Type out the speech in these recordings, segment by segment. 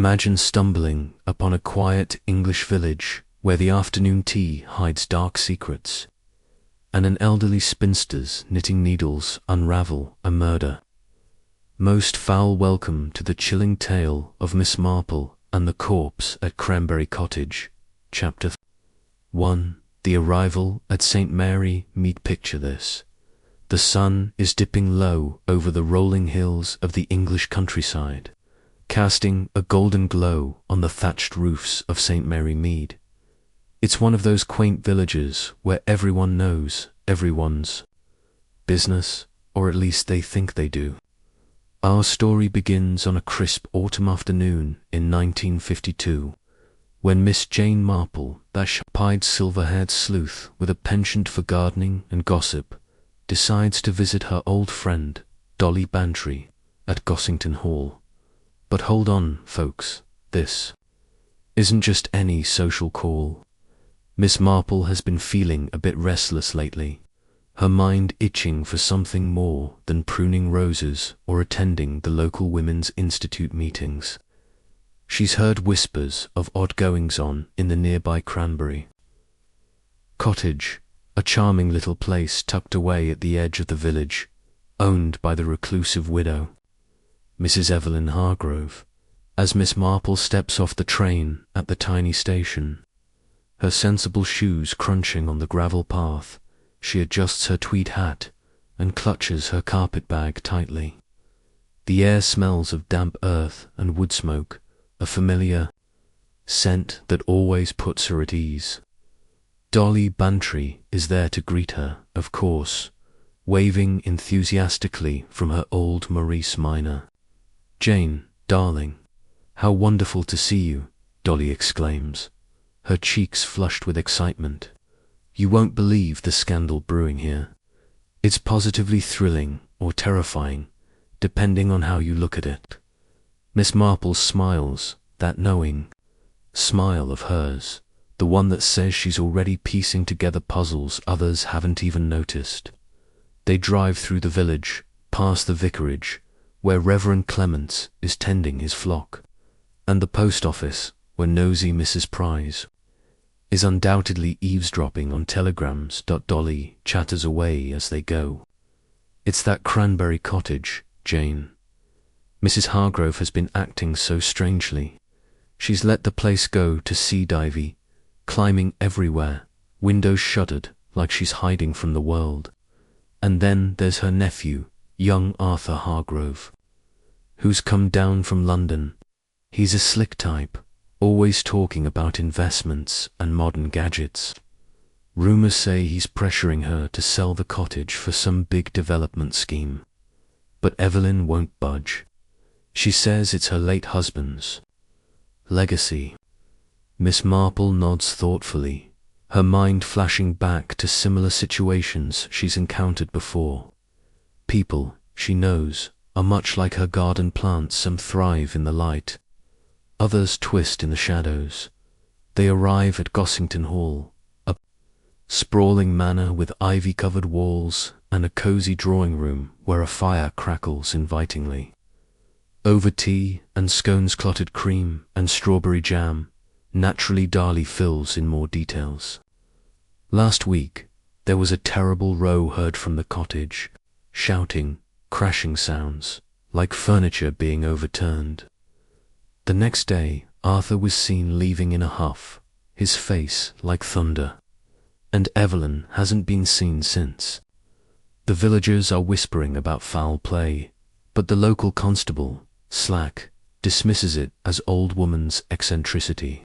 Imagine stumbling upon a quiet English village where the afternoon tea hides dark secrets, and an elderly spinster's knitting needles unravel a murder. Most foul welcome to the chilling tale of Miss Marple and the corpse at Cranberry Cottage. Chapter 1. The arrival at St. Mary Mead. Picture this. The sun is dipping low over the rolling hills of the English countryside, casting a golden glow on the thatched roofs of St. Mary Mead. It's one of those quaint villages where everyone knows everyone's business, or at least they think they do. Our story begins on a crisp autumn afternoon in 1952, when Miss Jane Marple, that sharp-eyed silver-haired sleuth with a penchant for gardening and gossip, decides to visit her old friend, Dolly Bantry, at Gossington Hall. But hold on, folks, this isn't just any social call. Miss Marple has been feeling a bit restless lately, her mind itching for something more than pruning roses or attending the local Women's Institute meetings. She's heard whispers of odd goings-on in the nearby Cranberry Cottage, a charming little place tucked away at the edge of the village, owned by the reclusive widow, Mrs. Evelyn Hargrove. As Miss Marple steps off the train at the tiny station, her sensible shoes crunching on the gravel path, she adjusts her tweed hat and clutches her carpet bag tightly. The air smells of damp earth and wood smoke, a familiar scent that always puts her at ease. Dolly Bantry is there to greet her, of course, waving enthusiastically from her old Maurice Minor. "Jane, darling, how wonderful to see you," Dolly exclaims, her cheeks flushed with excitement. "You won't believe the scandal brewing here. It's positively thrilling or terrifying, depending on how you look at it." Miss Marple smiles, that knowing smile of hers, the one that says she's already piecing together puzzles others haven't even noticed. They drive through the village, past the vicarage, where Reverend Clements is tending his flock, and the post office, where nosy Mrs. Price is undoubtedly eavesdropping on telegrams. Dolly chatters away as they go. "It's that Cranberry Cottage, Jane. Mrs. Hargrove has been acting so strangely. She's let the place go to sea divey, climbing everywhere, windows shuttered like she's hiding from the world. And then there's her nephew, young Arthur Hargrove, who's come down from London. He's a slick type, always talking about investments and modern gadgets. Rumours say he's pressuring her to sell the cottage for some big development scheme. But Evelyn won't budge. She says it's her late husband's legacy." Miss Marple nods thoughtfully, her mind flashing back to similar situations she's encountered before. People, she knows, are much like her garden plants. Some thrive in the light, others twist in the shadows. They arrive at Gossington Hall, a sprawling manor with ivy-covered walls and a cosy drawing room where a fire crackles invitingly. Over tea and scones, clotted cream and strawberry jam, naturally Dolly fills in more details. "Last week, there was a terrible row heard from the cottage, shouting, crashing sounds, like furniture being overturned. The next day, Arthur was seen leaving in a huff, his face like thunder, and Evelyn hasn't been seen since. The villagers are whispering about foul play, but the local constable, Slack, dismisses it as old woman's eccentricity."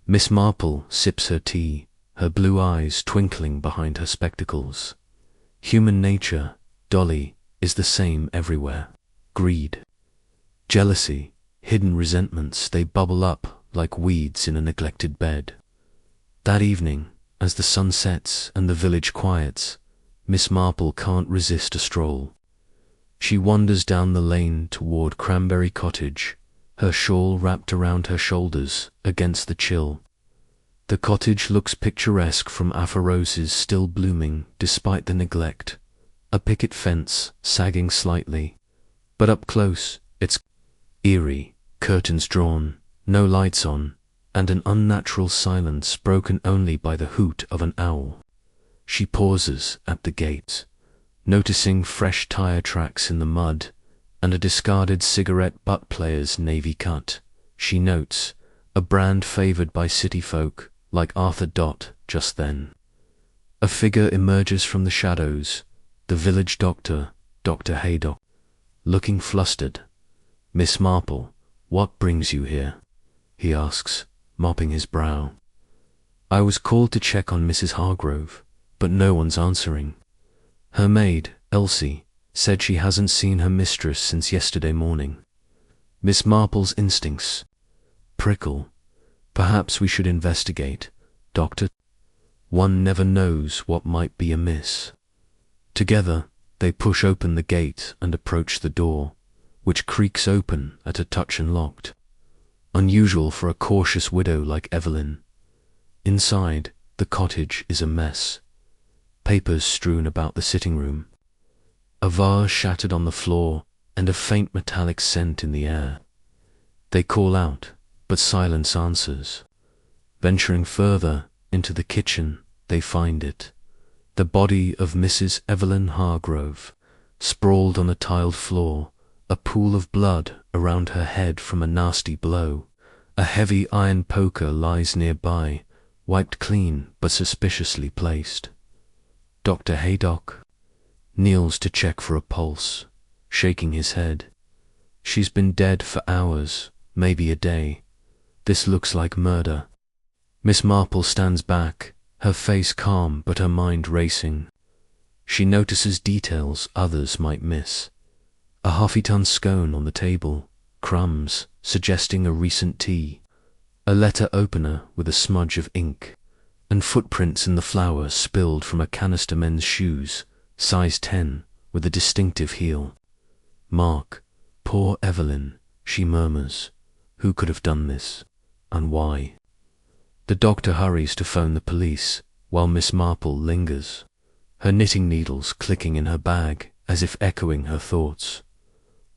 Miss Marple sips her tea, her blue eyes twinkling behind her spectacles. Human nature, Dolly, is the same everywhere. Greed, jealousy, hidden resentments, they bubble up like weeds in a neglected bed. That evening, as the sun sets and the village quiets, Miss Marple can't resist a stroll. She wanders down the lane toward Cranberry Cottage, her shawl wrapped around her shoulders against the chill. The cottage looks picturesque from after roses still blooming despite the neglect, a picket fence sagging slightly, but up close it's eerie, curtains drawn, no lights on, and an unnatural silence broken only by the hoot of an owl. She pauses at the gate, noticing fresh tire tracks in the mud and a discarded cigarette butt player's navy cut. She notes a brand favored by city folk like Arthur Dot just then. A figure emerges from the shadows, the village doctor, Dr. Haydock, looking flustered. "Miss Marple, what brings you here?" he asks, mopping his brow. "I was called to check on Mrs. Hargrove, but no one's answering. Her maid, Elsie, said she hasn't seen her mistress since yesterday morning." Miss Marple's instincts prickle. "Perhaps we should investigate, Doctor. One never knows what might be amiss." Together, they push open the gate and approach the door, which creaks open at a touch unlocked. Unusual for a cautious widow like Evelyn. Inside, the cottage is a mess. Papers strewn about the sitting room, a vase shattered on the floor, and a faint metallic scent in the air. They call out, but silence answers. Venturing further into the kitchen, they find it. The body of Mrs. Evelyn Hargrove, sprawled on the tiled floor, a pool of blood around her head from a nasty blow. A heavy iron poker lies nearby, wiped clean but suspiciously placed. Dr. Haydock kneels to check for a pulse, shaking his head. She's been dead for hours, maybe a day. This looks like murder. Miss Marple stands back, her face calm but her mind racing. She notices details others might miss. A half-eaten scone on the table, crumbs suggesting a recent tea, a letter opener with a smudge of ink, and footprints in the flour spilled from a canister men's shoes, size 10, with a distinctive heel. "Mark, poor Evelyn," she murmurs. "Who could have done this, and why?" The doctor hurries to phone the police, while Miss Marple lingers, her knitting needles clicking in her bag as if echoing her thoughts.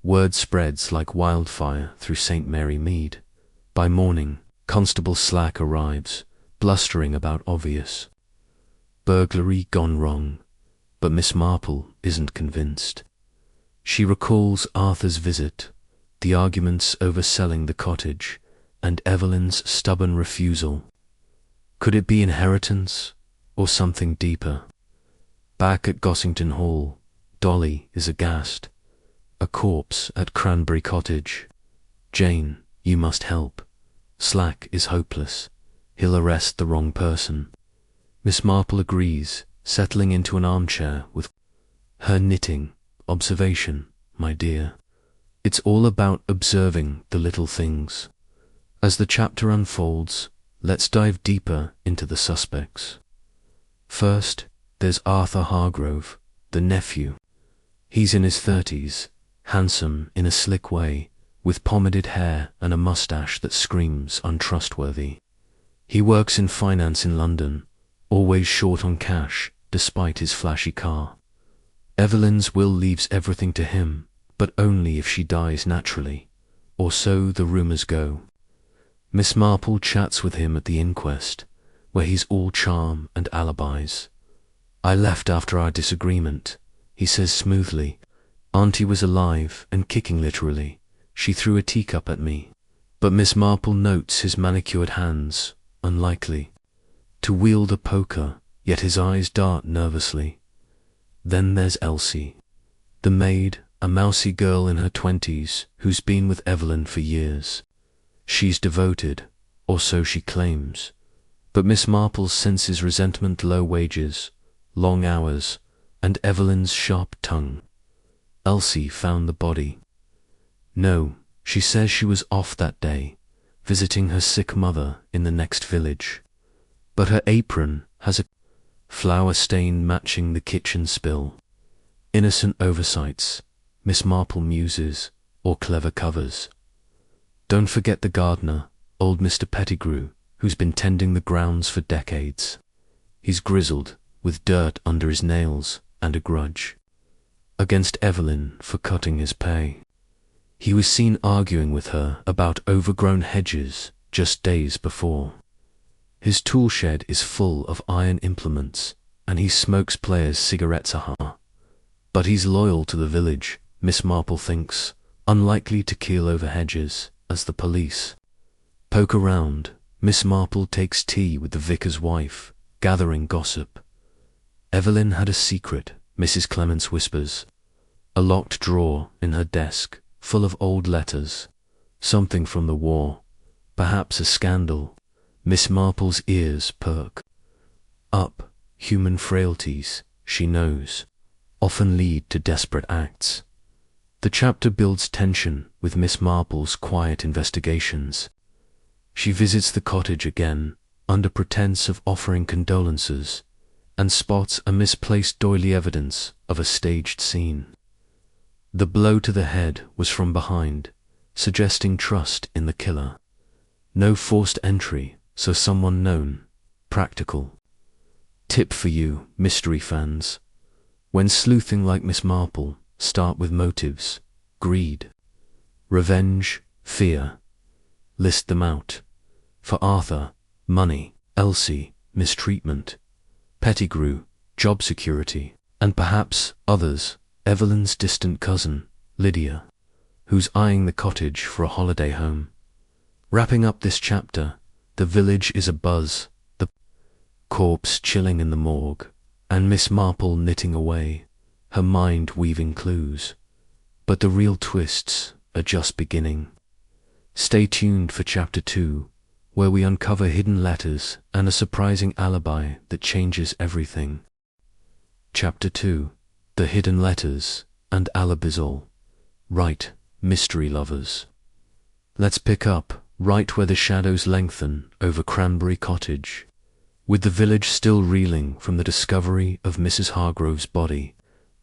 Word spreads like wildfire through St. Mary Mead. By morning, Constable Slack arrives, blustering about obvious. Burglary gone wrong, but Miss Marple isn't convinced. She recalls Arthur's visit, the arguments over selling the cottage, and Evelyn's stubborn refusal. Could it be inheritance, or something deeper? Back at Gossington Hall, Dolly is aghast. A corpse at Cranberry Cottage. "Jane, you must help. Slack is hopeless. He'll arrest the wrong person." Miss Marple agrees, settling into an armchair with her knitting. "Observation, my dear. It's all about observing the little things." As the chapter unfolds, let's dive deeper into the suspects. First, there's Arthur Hargrove, the nephew. He's in his 30s, handsome in a slick way, with pomaded hair and a mustache that screams untrustworthy. He works in finance in London, always short on cash despite his flashy car. Evelyn's will leaves everything to him, but only if she dies naturally, or so the rumours go. Miss Marple chats with him at the inquest, where he's all charm and alibis. "I left after our disagreement," he says smoothly. "Auntie was alive and kicking literally. She threw a teacup at me." But Miss Marple notes his manicured hands, unlikely. To wield a poker, yet his eyes dart nervously. Then there's Elsie, the maid, a mousy girl in her 20s who's been with Evelyn for years. She's devoted, or so she claims. But Miss Marple senses resentment, low wages, long hours, and Evelyn's sharp tongue. Elsie found the body. No, she says she was off that day, visiting her sick mother in the next village. But her apron has a flour stain matching the kitchen spill. Innocent oversights, Miss Marple muses, or clever covers. Don't forget the gardener, old Mr. Pettigrew, who's been tending the grounds for decades. He's grizzled, with dirt under his nails and a grudge against Evelyn for cutting his pay. He was seen arguing with her about overgrown hedges just days before. His tool shed is full of iron implements, and he smokes players' cigarettes. But he's loyal to the village, Miss Marple thinks, unlikely to keel over hedges, as the police poke around. Miss Marple takes tea with the vicar's wife, gathering gossip. Evelyn had a secret, Mrs. Clements whispers. A locked drawer in her desk, full of old letters. Something from the war. Perhaps a scandal. Miss Marple's ears perk up. Human frailties, she knows, often lead to desperate acts. The chapter builds tension with Miss Marple's quiet investigations. She visits the cottage again, under pretense of offering condolences, and spots a misplaced doily evidence of a staged scene. The blow to the head was from behind, suggesting trust in the killer. No forced entry, so someone known, practical. Tip for you, mystery fans. When sleuthing like Miss Marple, start with motives: greed, revenge, fear. List them out. For Arthur, money; Elsie, mistreatment; Pettigrew, job security; and perhaps others, Evelyn's distant cousin, Lydia, who's eyeing the cottage for a holiday home. Wrapping up this chapter, the village is abuzz, the corpse chilling in the morgue, and Miss Marple knitting away, her mind weaving clues. But the real twists are just beginning. Stay tuned for Chapter 2, where we uncover hidden letters and a surprising alibi that changes everything. Chapter 2, The Hidden Letters and Alibizol. Right, mystery lovers. Let's pick up right where the shadows lengthen over Cranberry Cottage. With the village still reeling from the discovery of Mrs. Hargrove's body,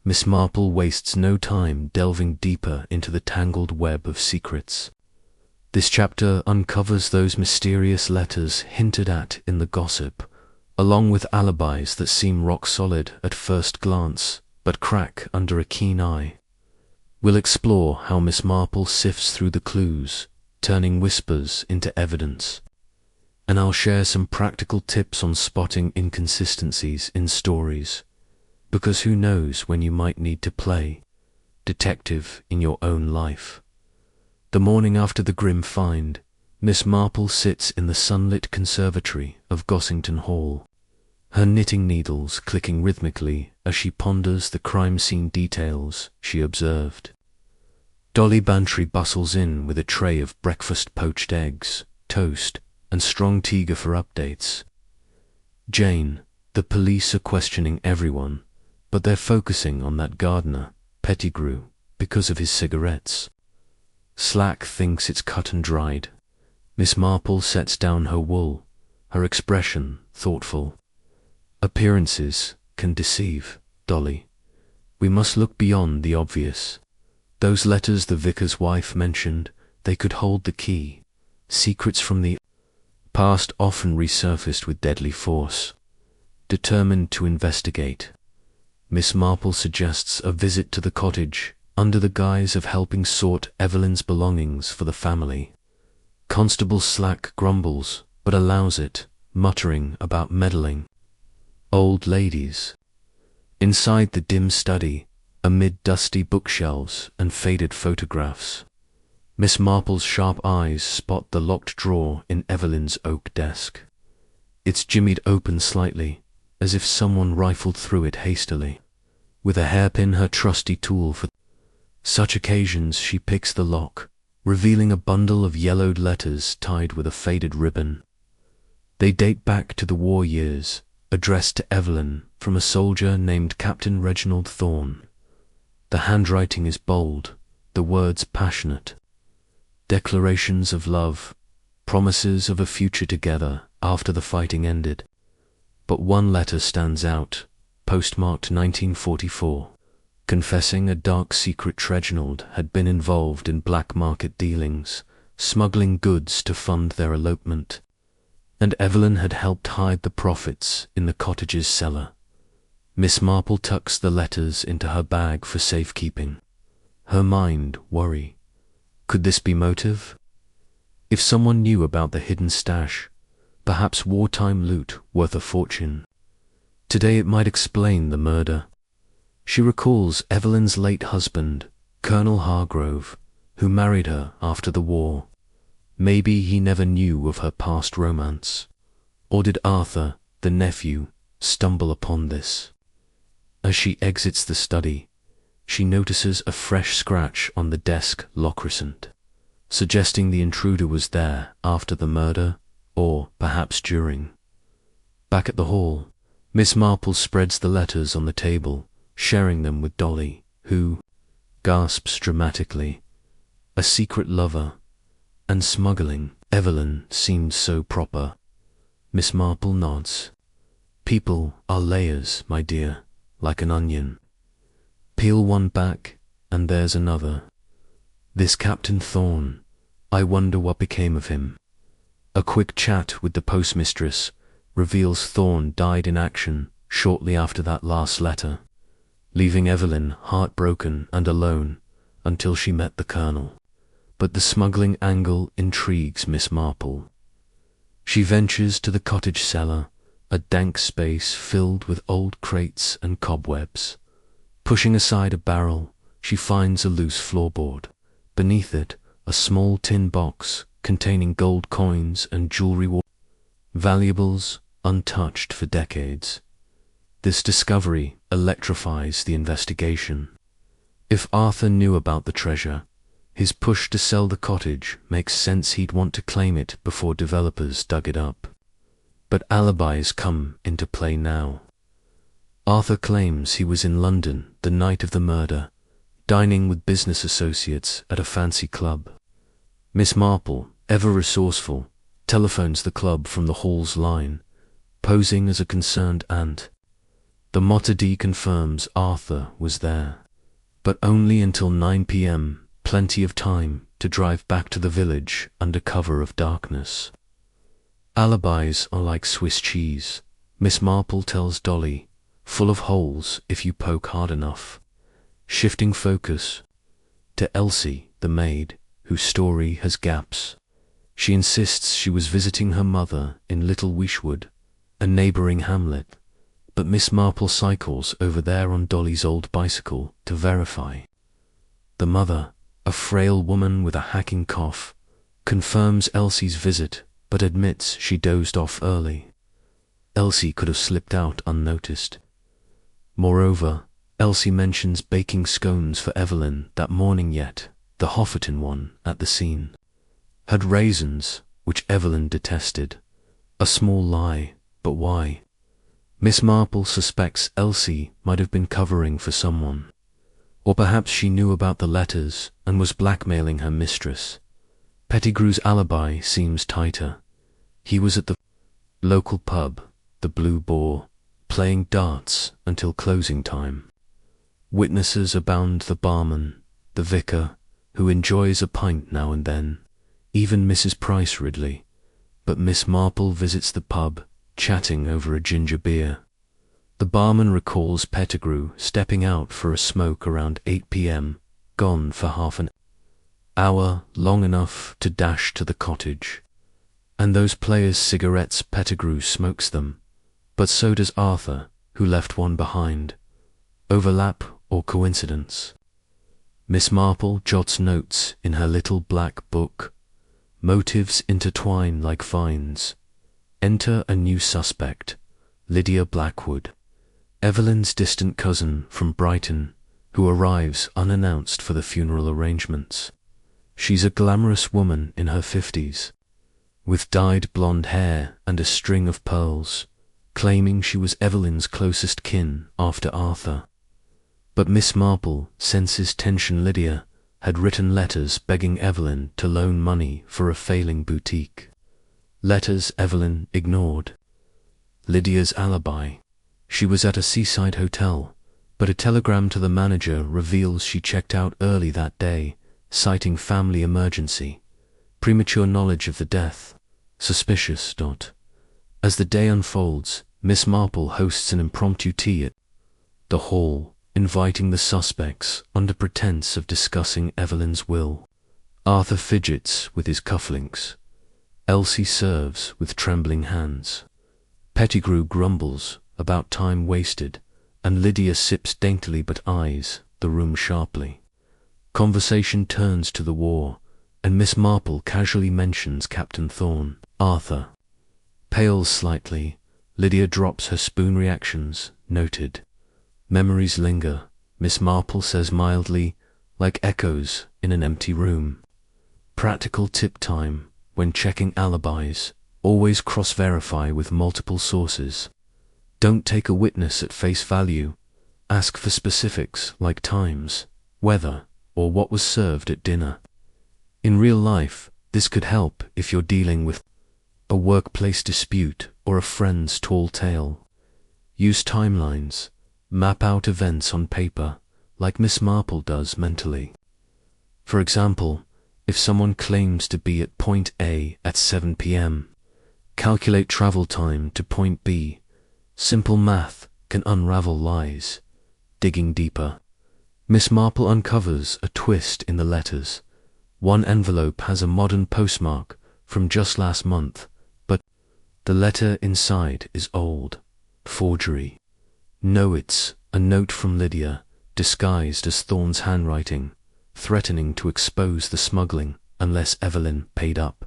Miss Marple wastes no time delving deeper into the tangled web of secrets. This chapter uncovers those mysterious letters hinted at in the gossip, along with alibis that seem rock solid at first glance, but crack under a keen eye. We'll explore how Miss Marple sifts through the clues, turning whispers into evidence. And I'll share some practical tips on spotting inconsistencies in stories, because who knows when you might need to play detective in your own life. The morning after the grim find, Miss Marple sits in the sunlit conservatory of Gossington Hall, her knitting needles clicking rhythmically as she ponders the crime scene details she observed. Dolly Bantry bustles in with a tray of breakfast poached eggs, toast, and strong tea for updates. Jane, the police are questioning everyone, but they're focusing on that gardener, Pettigrew, because of his cigarettes. Slack thinks it's cut and dried. Miss Marple sets down her wool, her expression thoughtful. Appearances can deceive, Dolly. We must look beyond the obvious. Those letters the vicar's wife mentioned, they could hold the key. Secrets from the past often resurfaced with deadly force. Determined to investigate, Miss Marple suggests a visit to the cottage under the guise of helping sort Evelyn's belongings for the family. Constable Slack grumbles, but allows it, muttering about meddling old ladies. Inside the dim study, amid dusty bookshelves and faded photographs, Miss Marple's sharp eyes spot the locked drawer in Evelyn's oak desk. It's jimmied open slightly, as if someone rifled through it hastily. With a hairpin, her trusty tool for such occasions, she picks the lock, revealing a bundle of yellowed letters tied with a faded ribbon. They date back to the war years, addressed to Evelyn from a soldier named Captain Reginald Thorne. The handwriting is bold, the words passionate. Declarations of love, promises of a future together after the fighting ended. But one letter stands out, postmarked 1944, confessing a dark secret. Reginald had been involved in black market dealings, smuggling goods to fund their elopement, and Evelyn had helped hide the profits in the cottage's cellar. Miss Marple tucks the letters into her bag for safekeeping. Her mind worry. Could this be motive? If someone knew about the hidden stash, perhaps wartime loot worth a fortune, today it might explain the murder. She recalls Evelyn's late husband, Colonel Hargrove, who married her after the war. Maybe he never knew of her past romance. Or did Arthur, the nephew, stumble upon this? As she exits the study, she notices a fresh scratch on the desk locket, suggesting the intruder was there after the murder, or perhaps during. Back at the hall, Miss Marple spreads the letters on the table, sharing them with Dolly, who gasps dramatically. A secret lover, and smuggling. Evelyn seemed so proper. Miss Marple nods. People are layers, my dear, like an onion. Peel one back, and there's another. This Captain Thorne, I wonder what became of him. A quick chat with the postmistress reveals Thorne died in action shortly after that last letter, leaving Evelyn heartbroken and alone until she met the Colonel. But the smuggling angle intrigues Miss Marple. She ventures to the cottage cellar, a dank space filled with old crates and cobwebs. Pushing aside a barrel, she finds a loose floorboard. Beneath it, a small tin box containing gold coins and jewelry, valuables untouched for decades. This discovery electrifies the investigation. If Arthur knew about the treasure, his push to sell the cottage makes sense. He'd want to claim it before developers dug it up. But alibis come into play now. Arthur claims he was in London the night of the murder, dining with business associates at a fancy club. Miss Marple, ever resourceful, telephones the club from the hall's line, posing as a concerned aunt. The motard confirms Arthur was there, but only until 9 p.m., plenty of time to drive back to the village under cover of darkness. Alibis are like Swiss cheese, Miss Marple tells Dolly, full of holes if you poke hard enough. Shifting focus to Elsie, the maid, whose story has gaps. She insists she was visiting her mother in Little Wishwood, a neighbouring hamlet, but Miss Marple cycles over there on Dolly's old bicycle to verify. The mother, a frail woman with a hacking cough, confirms Elsie's visit but admits she dozed off early. Elsie could have slipped out unnoticed. Moreover, Elsie mentions baking scones for Evelyn that morning, yet the Hofferton one at the scene had raisins, which Evelyn detested. A small lie, but why? Miss Marple suspects Elsie might have been covering for someone. Or perhaps she knew about the letters and was blackmailing her mistress. Pettigrew's alibi seems tighter. He was at the local pub, the Blue Boar, playing darts until closing time. Witnesses abound: the barman, the vicar, who enjoys a pint now and then, even Mrs. Price Ridley. But Miss Marple visits the pub, chatting over a ginger beer. The barman recalls Pettigrew stepping out for a smoke around 8 p.m, gone for half an hour, long enough to dash to the cottage. And those players' cigarettes, Pettigrew smokes them, but so does Arthur, who left one behind. Overlap or coincidence? Miss Marple jots notes in her little black book. Motives intertwine like vines. Enter a new suspect, Lydia Blackwood, Evelyn's distant cousin from Brighton, who arrives unannounced for the funeral arrangements. She's a glamorous woman in her 50s, with dyed blonde hair and a string of pearls, claiming she was Evelyn's closest kin after Arthur. But Miss Marple senses tension. Lydia had written letters begging Evelyn to loan money for a failing boutique. Letters Evelyn ignored. Lydia's alibi: she was at a seaside hotel, but a telegram to the manager reveals she checked out early that day, citing family emergency. Premature knowledge of the death. Suspicious. As the day unfolds, Miss Marple hosts an impromptu tea at the hall, inviting the suspects under pretense of discussing Evelyn's will. Arthur fidgets with his cufflinks. Elsie serves with trembling hands. Pettigrew grumbles about time wasted, and Lydia sips daintily but eyes the room sharply. Conversation turns to the war, and Miss Marple casually mentions Captain Thorne. Arthur pales slightly. Lydia drops her spoon reactions. Noted. Memories linger, Miss Marple says mildly, like echoes in an empty room. Practical tip time. When checking alibis, always cross-verify with multiple sources. Don't take a witness at face value. Ask for specifics like times, weather, or what was served at dinner. In real life, this could help if you're dealing with a workplace dispute or a friend's tall tale. Use timelines. Map out events on paper, like Miss Marple does mentally. For example, if someone claims to be at point A at 7 p.m., calculate travel time to point B. Simple math can unravel lies. Digging deeper. Miss Marple uncovers a twist in the letters. One envelope has a modern postmark from just last month, but the letter inside is old. Forgery. No, it's a note from Lydia, disguised as Thorne's handwriting, threatening to expose the smuggling unless Evelyn paid up.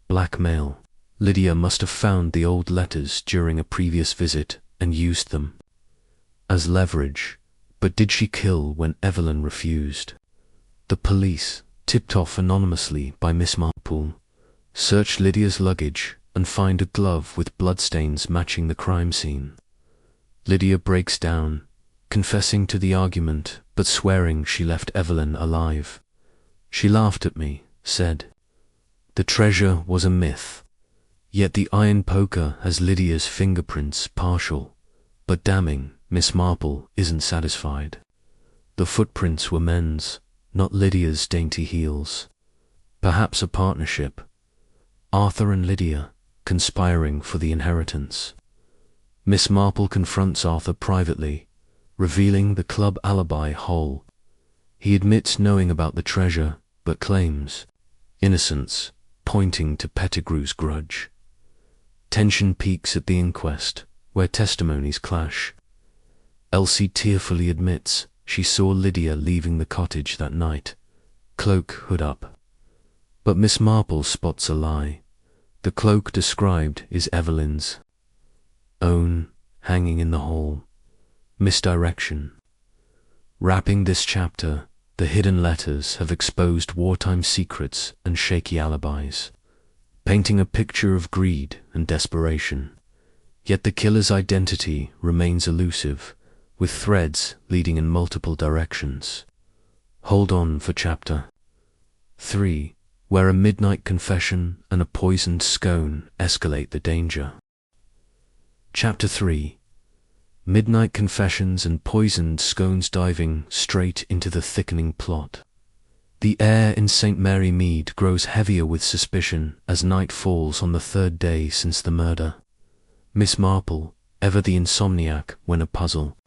Blackmail. Lydia must have found the old letters during a previous visit and used them as leverage. But did she kill when Evelyn refused? The police, tipped off anonymously by Miss Marple, search Lydia's luggage and find a glove with bloodstains matching the crime scene. Lydia breaks down, confessing to the argument but swearing she left Evelyn alive. She laughed at me, said. The treasure was a myth. Yet the iron poker has Lydia's fingerprints partial, but damning, Miss Marple isn't satisfied. The footprints were men's, not Lydia's dainty heels. Perhaps a partnership. Arthur and Lydia, conspiring for the inheritance. Miss Marple confronts Arthur privately, revealing the club alibi whole. He admits knowing about the treasure, but claims innocence, pointing to Pettigrew's grudge. Tension peaks at the inquest, where testimonies clash. Elsie tearfully admits she saw Lydia leaving the cottage that night, cloak hood up. But Miss Marple spots a lie. The cloak described is Evelyn's own, hanging in the hall. Misdirection. Wrapping this chapter, the hidden letters have exposed wartime secrets and shaky alibis, painting a picture of greed and desperation. Yet the killer's identity remains elusive, with threads leading in multiple directions. Hold on for chapter 3, where a midnight confession and a poisoned scone escalate the danger. Chapter 3. Midnight confessions and poisoned scones, diving straight into the thickening plot. The air in St. Mary Mead grows heavier with suspicion as night falls on the third day since the murder. Miss Marple, ever the insomniac when a puzzle,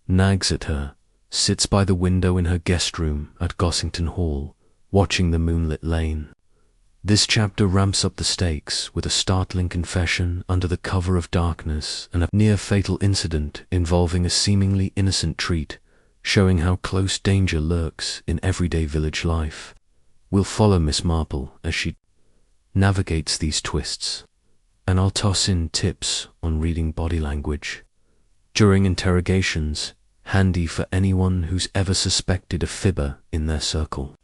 nags at her, sits by the window in her guest room at Gossington Hall, watching the moonlit lane. This chapter ramps up the stakes with a startling confession under the cover of darkness and a near-fatal incident involving a seemingly innocent treat, showing how close danger lurks in everyday village life. We'll follow Miss Marple as she navigates these twists, and I'll toss in tips on reading body language during interrogations, handy for anyone who's ever suspected a fibber in their circle.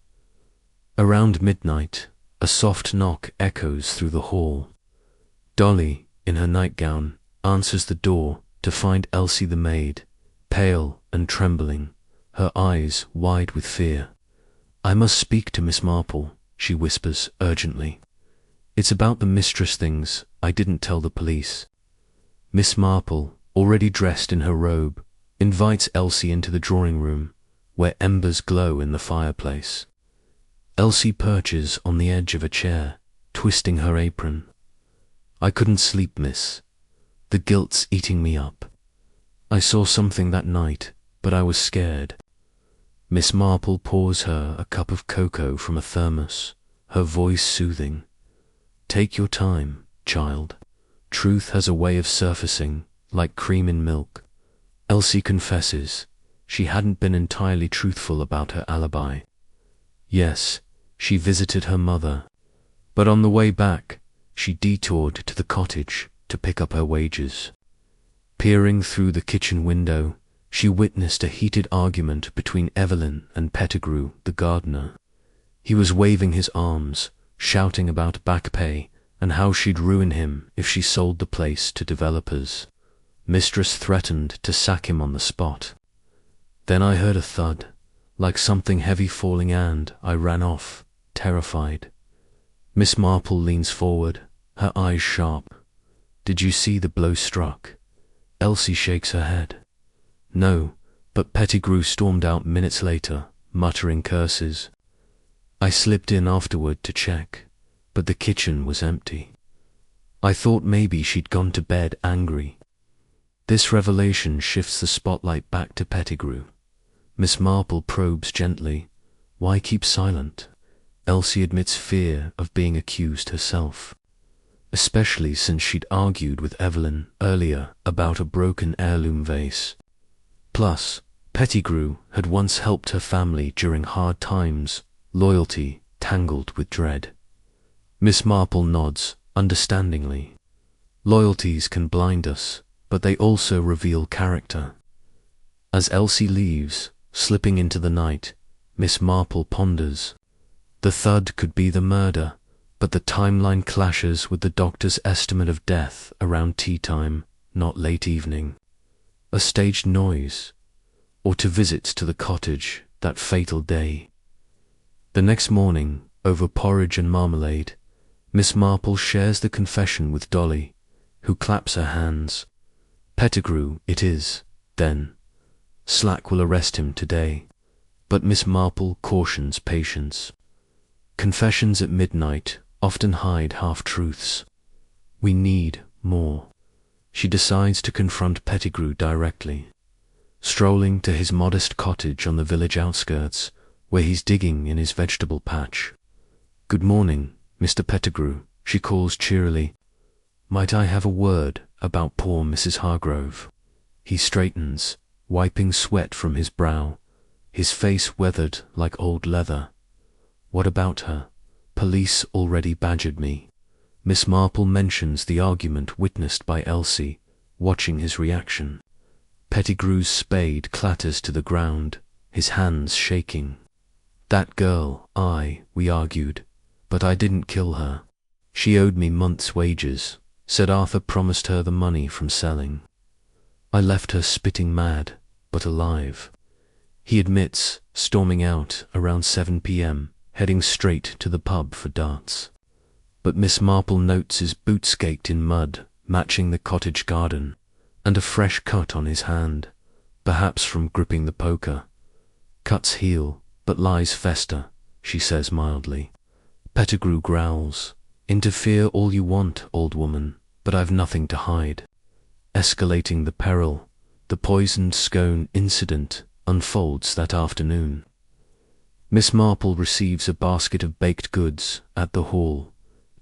Around midnight, a soft knock echoes through the hall. Dolly, in her nightgown, answers the door to find Elsie the maid, pale and trembling, her eyes wide with fear. I must speak to Miss Marple, she whispers urgently. It's about the mistress things I didn't tell the police. Miss Marple, already dressed in her robe, invites Elsie into the drawing room, where embers glow in the fireplace. Elsie perches on the edge of a chair, twisting her apron. I couldn't sleep, miss. The guilt's eating me up. I saw something that night, but I was scared. Miss Marple pours her a cup of cocoa from a thermos, her voice soothing. Take your time, child. Truth has a way of surfacing, like cream in milk. Elsie confesses she hadn't been entirely truthful about her alibi. Yes, she visited her mother, but on the way back, she detoured to the cottage to pick up her wages. Peering through the kitchen window, she witnessed a heated argument between Evelyn and Pettigrew, the gardener. He was waving his arms, shouting about back pay and how she'd ruin him if she sold the place to developers. Mistress threatened to sack him on the spot. Then I heard a thud, like something heavy falling, and I ran off, terrified. Miss Marple leans forward, her eyes sharp. Did you see the blow struck? Elsie shakes her head. No, but Pettigrew stormed out minutes later, muttering curses. I slipped in afterward to check, but the kitchen was empty. I thought maybe she'd gone to bed angry. This revelation shifts the spotlight back to Pettigrew. Miss Marple probes gently. Why keep silent? Elsie admits fear of being accused herself, especially since she'd argued with Evelyn earlier about a broken heirloom vase. Plus, Pettigrew had once helped her family during hard times, loyalty tangled with dread. Miss Marple nods, understandingly. Loyalties can blind us, but they also reveal character. As Elsie leaves, slipping into the night, Miss Marple ponders. The thud could be the murder, but the timeline clashes with the doctor's estimate of death around tea time, not late evening. A staged noise, or to visits to the cottage that fatal day. The next morning, over porridge and marmalade, Miss Marple shares the confession with Dolly, who claps her hands. Pettigrew it is, then. Slack will arrest him today, but Miss Marple cautions patience. Confessions at midnight often hide half-truths. We need more. She decides to confront Pettigrew directly. Strolling to his modest cottage on the village outskirts, where he's digging in his vegetable patch. Good morning, Mr. Pettigrew, she calls cheerily. Might I have a word about poor Mrs. Hargrove? He straightens, wiping sweat from his brow, his face weathered like old leather. What about her? Police already badgered me. Miss Marple mentions the argument witnessed by Elsie, watching his reaction. Pettigrew's spade clatters to the ground, his hands shaking. That girl, we argued, but I didn't kill her. She owed me month's wages, said Arthur promised her the money from selling. I left her spitting mad, but alive. He admits, storming out around 7 p.m., heading straight to the pub for darts. But Miss Marple notes his boots caked in mud, matching the cottage garden, and a fresh cut on his hand, perhaps from gripping the poker. Cuts heal, but lies fester, she says mildly. Pettigrew growls, interfere all you want, old woman, but I've nothing to hide. Escalating the peril, the poisoned scone incident unfolds that afternoon. Miss Marple receives a basket of baked goods at the hall,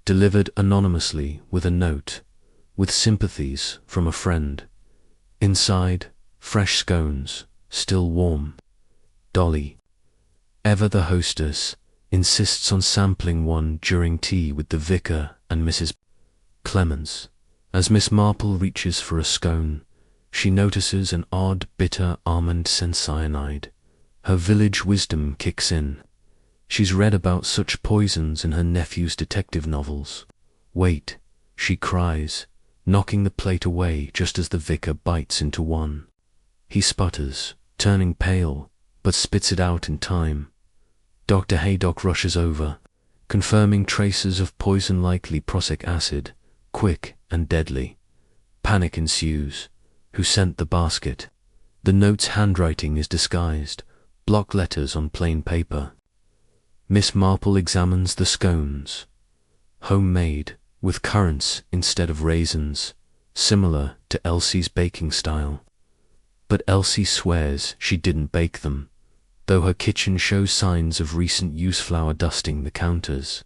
delivered anonymously with a note, with sympathies from a friend. Inside, fresh scones, still warm. Dolly, ever the hostess, insists on sampling one during tea with the vicar and Mrs. Clemens. As Miss Marple reaches for a scone, she notices an odd, bitter almond scent cyanide. Her village wisdom kicks in. She's read about such poisons in her nephew's detective novels. Wait, she cries, knocking the plate away just as the vicar bites into one. He sputters, turning pale, but spits it out in time. Dr. Haydock rushes over, confirming traces of poison, likely prussic acid, quick and deadly. Panic ensues. Who sent the basket? The note's handwriting is disguised, block letters on plain paper. Miss Marple examines the scones. Homemade, with currants instead of raisins, similar to Elsie's baking style. But Elsie swears she didn't bake them. though her kitchen shows signs of recent use, flour dusting the counters.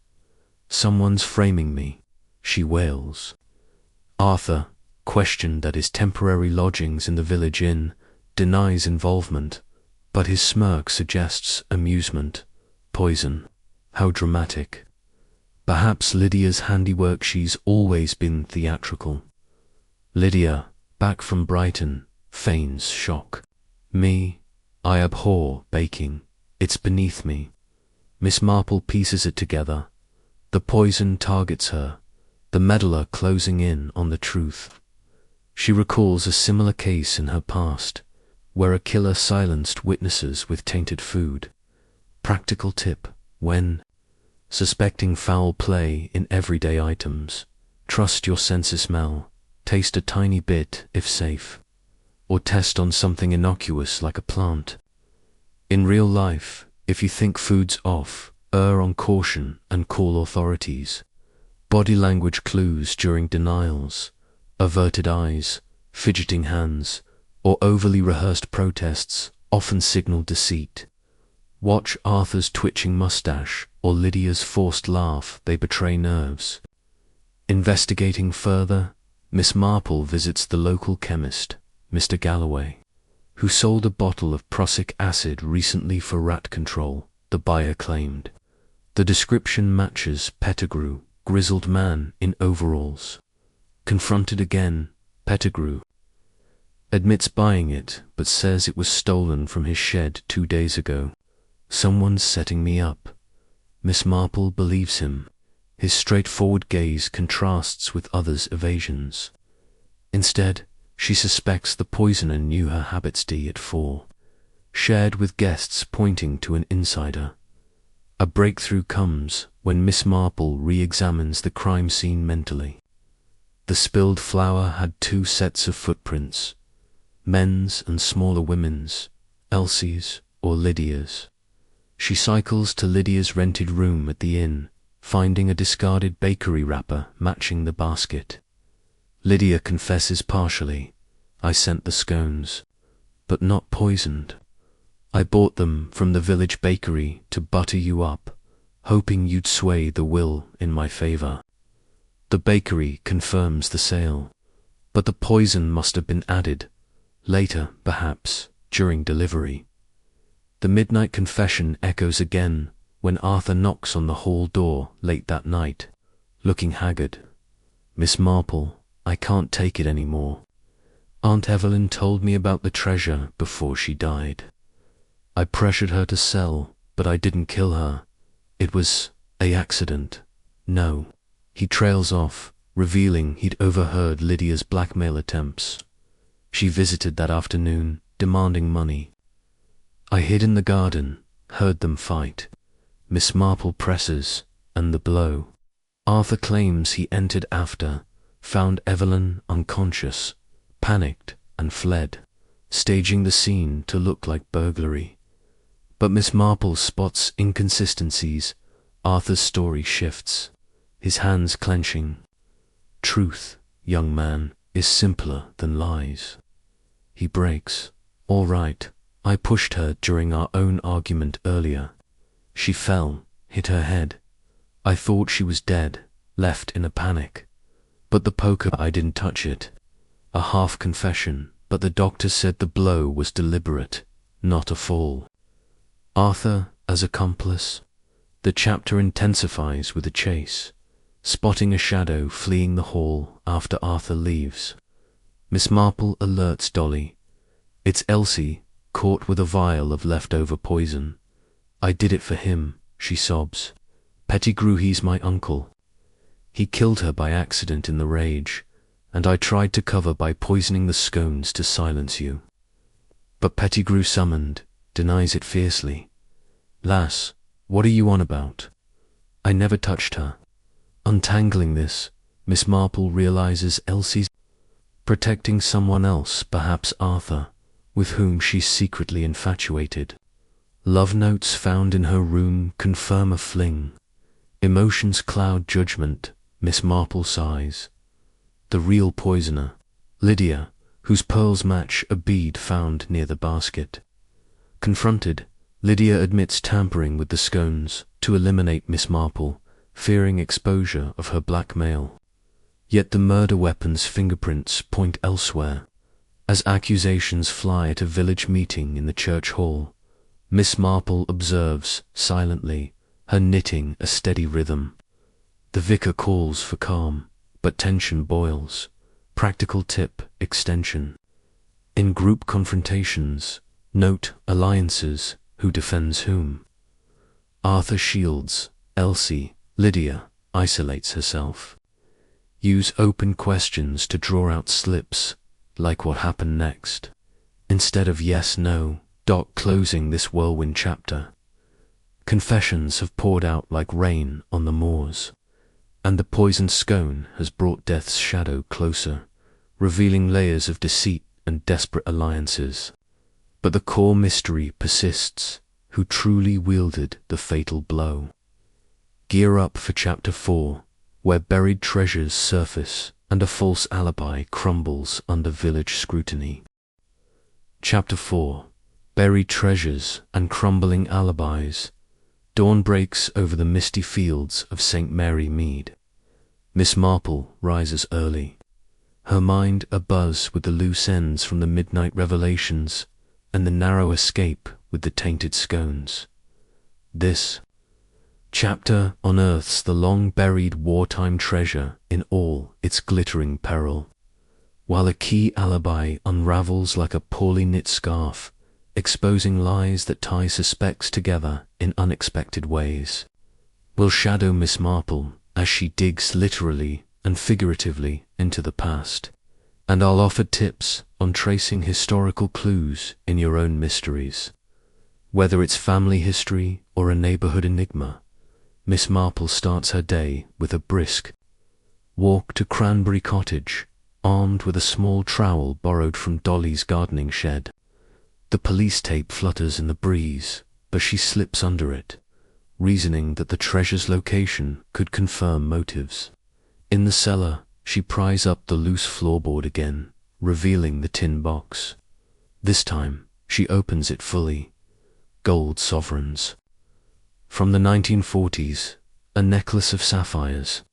"Someone's framing me," she wails. Arthur, questioned at his temporary lodgings in the village inn, denies involvement, but his smirk suggests amusement. Poison. How dramatic. Perhaps Lydia's handiwork. She's always been theatrical. Lydia, back from Brighton, feigns shock. Me, I abhor baking. It's beneath me. Miss Marple pieces it together. The poison targets her, the meddler closing in on the truth. She recalls a similar case in her past, where a killer silenced witnesses with tainted food. Practical tip: when suspecting foul play in everyday items, trust your sense of smell, taste a tiny bit if safe, or test on something innocuous like a plant. In real life, if you think food's off, err on caution and call authorities. Body language clues during denials, averted eyes, fidgeting hands, or overly rehearsed protests often signal deceit. Watch Arthur's twitching mustache or Lydia's forced laugh, they betray nerves. Investigating further, Miss Marple visits the local chemist, Mr. Galloway, who sold a bottle of prussic acid recently for rat control, the buyer claimed. The description matches Pettigrew, grizzled man in overalls. Confronted again, Pettigrew admits buying it, but says it was stolen from his shed 2 days ago. "Someone's setting me up." Miss Marple believes him. His straightforward gaze contrasts with others' evasions. Instead, she suspects the poisoner knew her habits at 4, shared with guests pointing to an insider. A breakthrough comes when Miss Marple re-examines the crime scene mentally. The spilled flour had 2 sets of footprints, men's and smaller women's, Elsie's or Lydia's. She cycles to Lydia's rented room at the inn, finding a discarded bakery wrapper matching the basket. Lydia confesses partially, "I sent the scones, but not poisoned. I bought them from the village bakery to butter you up, hoping you'd sway the will in my favor." The bakery confirms the sale, but the poison must have been added, later perhaps, during delivery. The midnight confession echoes again when Arthur knocks on the hall door late that night, looking haggard. "Miss Marple, I can't take it anymore. Aunt Evelyn told me about the treasure before she died. I pressured her to sell, but I didn't kill her. It was a accident." "No." He trails off, revealing he'd overheard Lydia's blackmail attempts. She visited that afternoon, demanding money. "I hid in the garden, heard them fight." Miss Marple presses, and the blow. Arthur claims he entered after, found Evelyn unconscious, panicked, and fled, staging the scene to look like burglary. But Miss Marple spots inconsistencies. Arthur's story shifts, his hands clenching. "Truth, young man, is simpler than lies." He breaks. "All right, I pushed her during our own argument earlier. She fell, hit her head. I thought she was dead, left in a panic. But the poker, I didn't touch it." A half confession, but the doctor said the blow was deliberate, not a fall. Arthur as accomplice. The chapter intensifies with the chase, spotting a shadow fleeing the hall after Arthur leaves. Miss Marple alerts Dolly. It's Elsie, caught with a vial of leftover poison. "I did it for him," she sobs. "Pettigrew, he's my uncle. He killed her by accident in the rage, and I tried to cover by poisoning the scones to silence you." But Pettigrew, summoned, denies it fiercely. "Lass, what are you on about? I never touched her." Untangling this, Miss Marple realizes Elsie's protecting someone else, perhaps Arthur, with whom she's secretly infatuated. Love notes found in her room confirm a fling. Emotions cloud judgment. Miss Marple sighs. The real poisoner, Lydia, whose pearls match a bead found near the basket. Confronted, Lydia admits tampering with the scones to eliminate Miss Marple, fearing exposure of her blackmail. Yet the murder weapon's fingerprints point elsewhere. As accusations fly at a village meeting in the church hall, Miss Marple observes, silently, her knitting a steady rhythm. The vicar calls for calm, but tension boils. Practical tip: extension. In group confrontations, note alliances, who defends whom. Arthur shields Elsie, Lydia isolates herself. Use open questions to draw out slips, like what happened next, instead of yes-no. Closing this whirlwind chapter. Confessions have poured out like rain on the moors, and the poisoned scone has brought death's shadow closer, revealing layers of deceit and desperate alliances. But the core mystery persists: who truly wielded the fatal blow? Gear up for Chapter 4, where buried treasures surface and a false alibi crumbles under village scrutiny. Chapter 4. Buried treasures and crumbling alibis. Dawn breaks over the misty fields of St. Mary Mead. Miss Marple rises early, her mind abuzz with the loose ends from the midnight revelations and the narrow escape with the tainted scones. This chapter unearths the long-buried wartime treasure in all its glittering peril, while a key alibi unravels like a poorly knit scarf, exposing lies that tie suspects together in unexpected ways. We'll shadow Miss Marple as she digs literally and figuratively into the past, and I'll offer tips on tracing historical clues in your own mysteries. Whether it's family history or a neighborhood enigma, Miss Marple starts her day with a brisk walk to Cranberry Cottage, armed with a small trowel borrowed from Dolly's gardening shed. The police tape flutters in the breeze, but she slips under it, reasoning that the treasure's location could confirm motives. In the cellar, she pries up the loose floorboard again, revealing the tin box. This time, she opens it fully. Gold sovereigns. From the 1940s, a necklace of sapphires,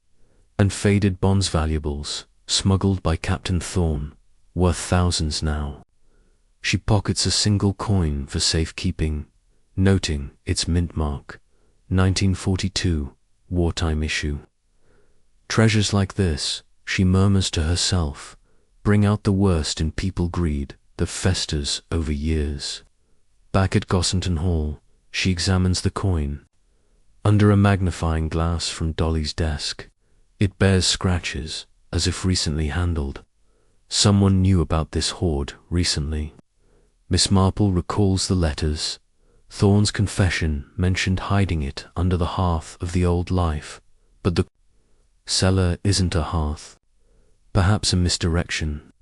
and faded bonds valuables, smuggled by Captain Thorne, worth thousands now. She pockets a single coin for safekeeping, noting its mint mark, 1942, wartime issue. Treasures like this, she murmurs to herself, bring out the worst in people greed that festers over years. Back at Gossington Hall, she examines the coin. Under a magnifying glass from Dolly's desk, it bears scratches, as if recently handled. Someone knew about this hoard recently. Miss Marple recalls the letters. Thorne's confession mentioned hiding it under the hearth of the old life, but the cellar isn't a hearth. Perhaps a misdirection.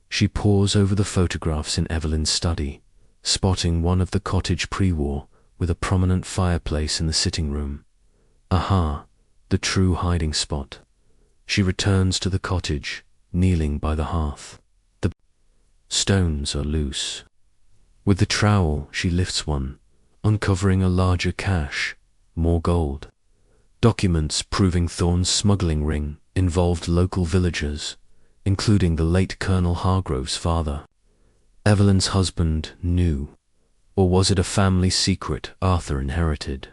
She pores over the photographs in Evelyn's study, spotting one of the cottage pre-war with a prominent fireplace in the sitting room. Aha, the true hiding spot. She returns to the cottage, kneeling by the hearth. The stones are loose. With the trowel, she lifts one, uncovering a larger cache, more gold. Documents proving Thorne's smuggling ring involved local villagers, including the late Colonel Hargrove's father. Evelyn's husband knew, or was it a family secret Arthur inherited?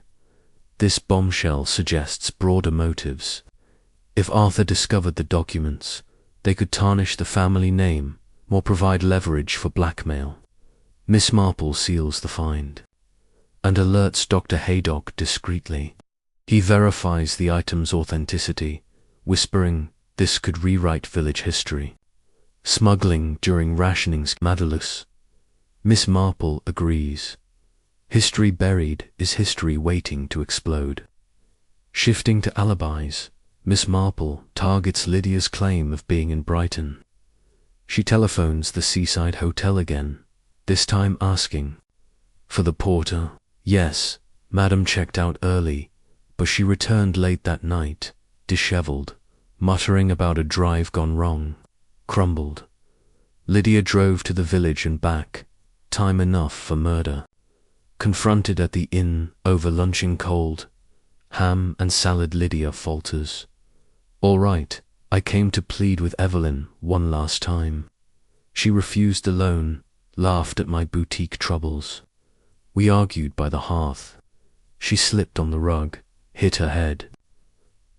This bombshell suggests broader motives. If Arthur discovered the documents, they could tarnish the family name or provide leverage for blackmail. Miss Marple seals the find and alerts Dr. Haydock discreetly. He verifies the item's authenticity, whispering this could rewrite village history. Smuggling during rationing's madulus. Miss Marple agrees. History buried is history waiting to explode. Shifting to alibis, Miss Marple targets Lydia's claim of being in Brighton. She telephones the seaside hotel again, this time asking for the porter. Yes, Madam checked out early, but she returned late that night, disheveled, muttering about a drive gone wrong. Crumbled. Lydia drove to the village and back, time enough for murder. Confronted at the inn over lunching cold, ham and salad, Lydia falters. All right, I came to plead with Evelyn one last time. She refused the loan, laughed at my boutique troubles. We argued by the hearth. She slipped on the rug, hit her head.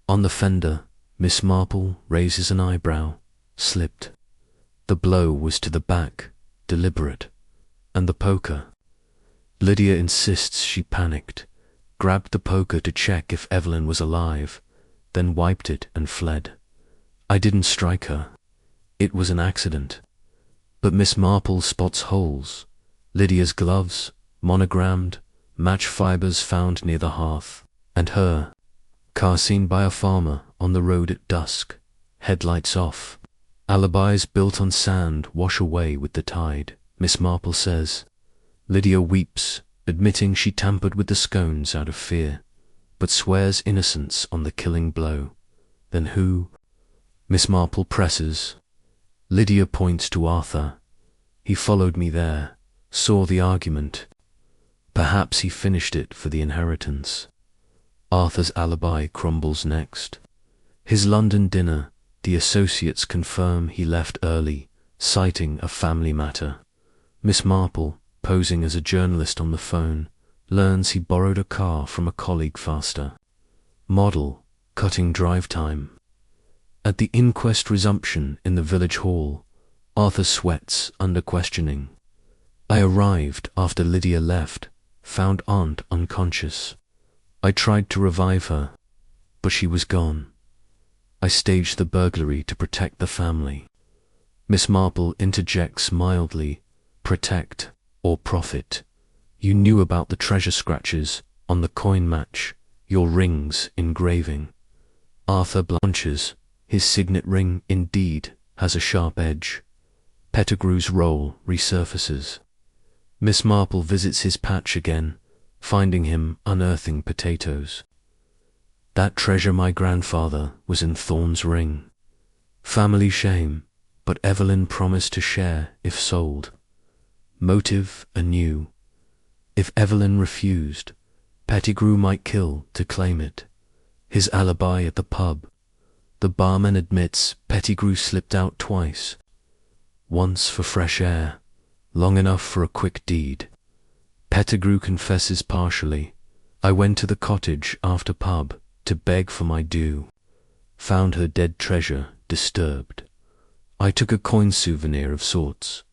On the fender, Miss Marple raises an eyebrow, slipped. The blow was to the back, deliberate. And the poker. Lydia insists she panicked, grabbed the poker to check if Evelyn was alive, then wiped it and fled. I didn't strike her. It was an accident. But Miss Marple spots holes. Lydia's gloves, monogrammed, match fibers found near the hearth, and her car seen by a farmer on the road at dusk, headlights off. Alibis built on sand wash away with the tide, Miss Marple says. Lydia weeps, admitting she tampered with the scones out of fear, but swears innocence on the killing blow. Then who? Miss Marple presses. Lydia points to Arthur. He followed me there, saw the argument. Perhaps he finished it for the inheritance. Arthur's alibi crumbles next. His London dinner, the associates confirm he left early, citing a family matter. Miss Marple, posing as a journalist on the phone, learns he borrowed a car from a colleague faster. Model, cutting drive time. At the inquest resumption in the village hall, Arthur sweats under questioning. I arrived after Lydia left, found Aunt unconscious. I tried to revive her, but she was gone. I staged the burglary to protect the family. Miss Marple interjects mildly, protect or profit. You knew about the treasure scratches on the coin match, your ring's engraving. Arthur blanches. His signet ring indeed has a sharp edge. Pettigrew's role resurfaces. Miss Marple visits his patch again, finding him unearthing potatoes. That treasure my grandfather was in Thorne's ring. Family shame, but Evelyn promised to share if sold. Motive anew. If Evelyn refused, Pettigrew might kill to claim it. His alibi at the pub. The barman admits Pettigrew slipped out twice. Once for fresh air, long enough for a quick deed. Pettigrew confesses partially. I went to the cottage after pub to beg for my due. Found her dead treasure disturbed. I took a coin souvenir of sorts,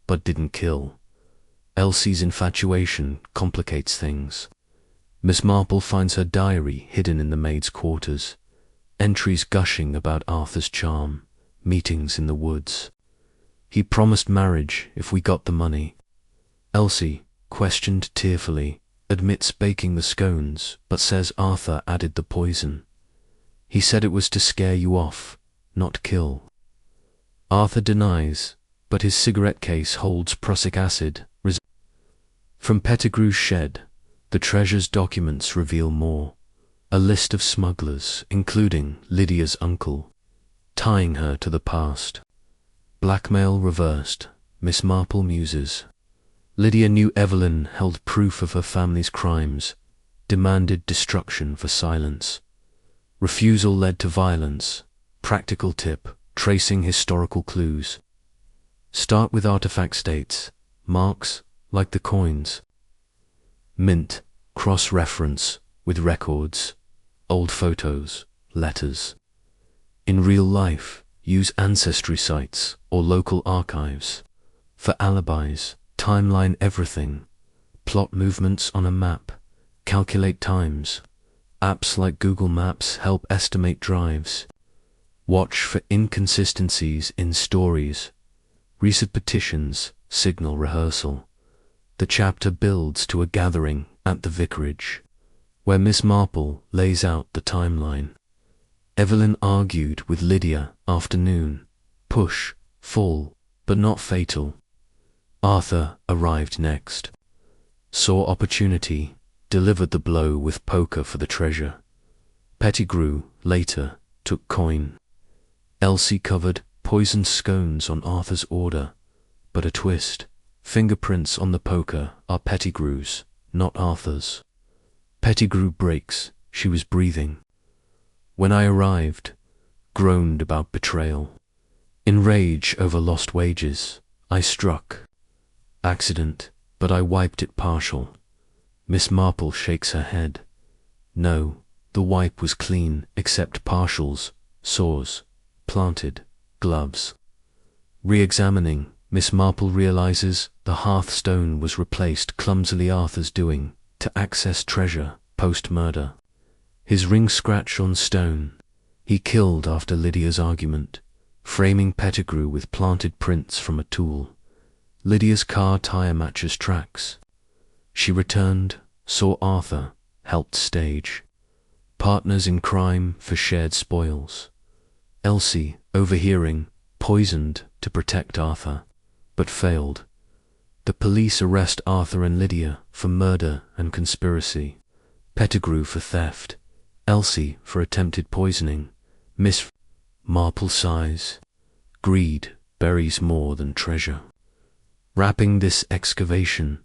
but didn't kill. Elsie's infatuation complicates things. Miss Marple finds her diary hidden in the maid's quarters. Entries gushing about Arthur's charm, meetings in the woods. He promised marriage if we got the money. Elsie, questioned tearfully, admits baking the scones, but says Arthur added the poison. He said it was to scare you off, not kill. Arthur denies, but his cigarette case holds prussic acid. From Pettigrew's shed, the treasure's documents reveal more. A list of smugglers, including Lydia's uncle, tying her to the past. Blackmail reversed, Miss Marple muses. Lydia knew Evelyn held proof of her family's crimes, demanded destruction for silence. Refusal led to violence. Practical tip, tracing historical clues. Start with artifact states, marks, like the coins. Mint, cross-reference with records, old photos, letters. In real life, use ancestry sites or local archives. For alibis, timeline everything. Plot movements on a map. Calculate times. Apps like Google Maps help estimate drives. Watch for inconsistencies in stories. Recent petitions signal rehearsal. The chapter builds to a gathering at the vicarage, where Miss Marple lays out the timeline. Evelyn argued with Lydia afternoon. Push, fall, but not fatal. Arthur arrived next. Saw opportunity, delivered the blow with poker for the treasure. Pettigrew, later, took coin. Elsie covered poisoned scones on Arthur's order, but a twist. Fingerprints on the poker are Pettigrew's, not Arthur's. Pettigrew breaks, she was breathing. When I arrived, groaned about betrayal. In rage over lost wages, I struck. Accident, but I wiped it partial. Miss Marple shakes her head. No, the wipe was clean, except partials, sores, planted, gloves. Re-examining, Miss Marple realizes the hearthstone was replaced, clumsily Arthur's doing, to access treasure, post-murder. His ring scratch on stone. He killed after Lydia's argument, framing Pettigrew with planted prints from a tool. Lydia's car tire matches tracks. She returned, saw Arthur, helped stage. Partners in crime for shared spoils. Elsie, overhearing, poisoned to protect Arthur, but failed. The police arrest Arthur and Lydia for murder and conspiracy. Pettigrew for theft. Elsie for attempted poisoning. Miss Marple sighs. Greed buries more than treasure. Wrapping this excavation,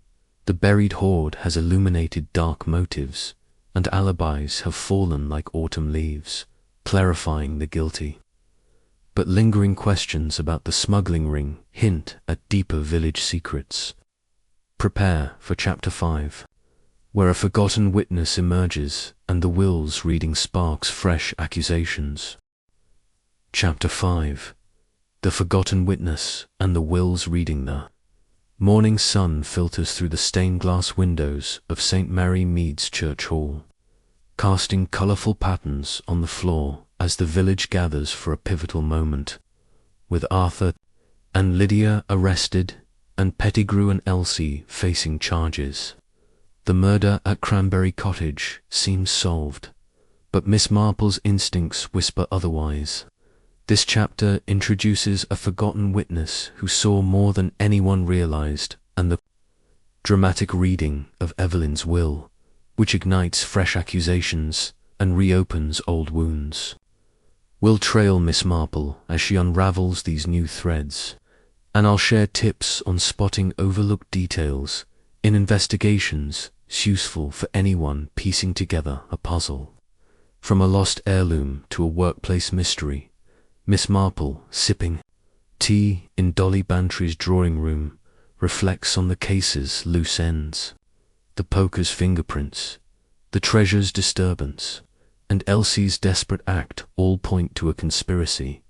the buried hoard has illuminated dark motives, and alibis have fallen like autumn leaves, clarifying the guilty. But lingering questions about the smuggling ring hint at deeper village secrets. Prepare for Chapter 5, where a forgotten witness emerges and the will's reading sparks fresh accusations. Chapter 5. The forgotten witness and the will's reading. The morning sun filters through the stained glass windows of St. Mary Mead's church hall, casting colourful patterns on the floor as the village gathers for a pivotal moment, with Arthur and Lydia arrested and Pettigrew and Elsie facing charges. The murder at Cranberry Cottage seems solved, but Miss Marple's instincts whisper otherwise. This chapter introduces a forgotten witness who saw more than anyone realized, and the dramatic reading of Evelyn's will, which ignites fresh accusations and reopens old wounds. We'll trail Miss Marple as she unravels these new threads, and I'll share tips on spotting overlooked details in investigations useful for anyone piecing together a puzzle. From a lost heirloom to a workplace mystery, Miss Marple, sipping tea in Dolly Bantry's drawing room, reflects on the case's loose ends, the poker's fingerprints, the treasure's disturbance, and Elsie's desperate act all point to a conspiracy,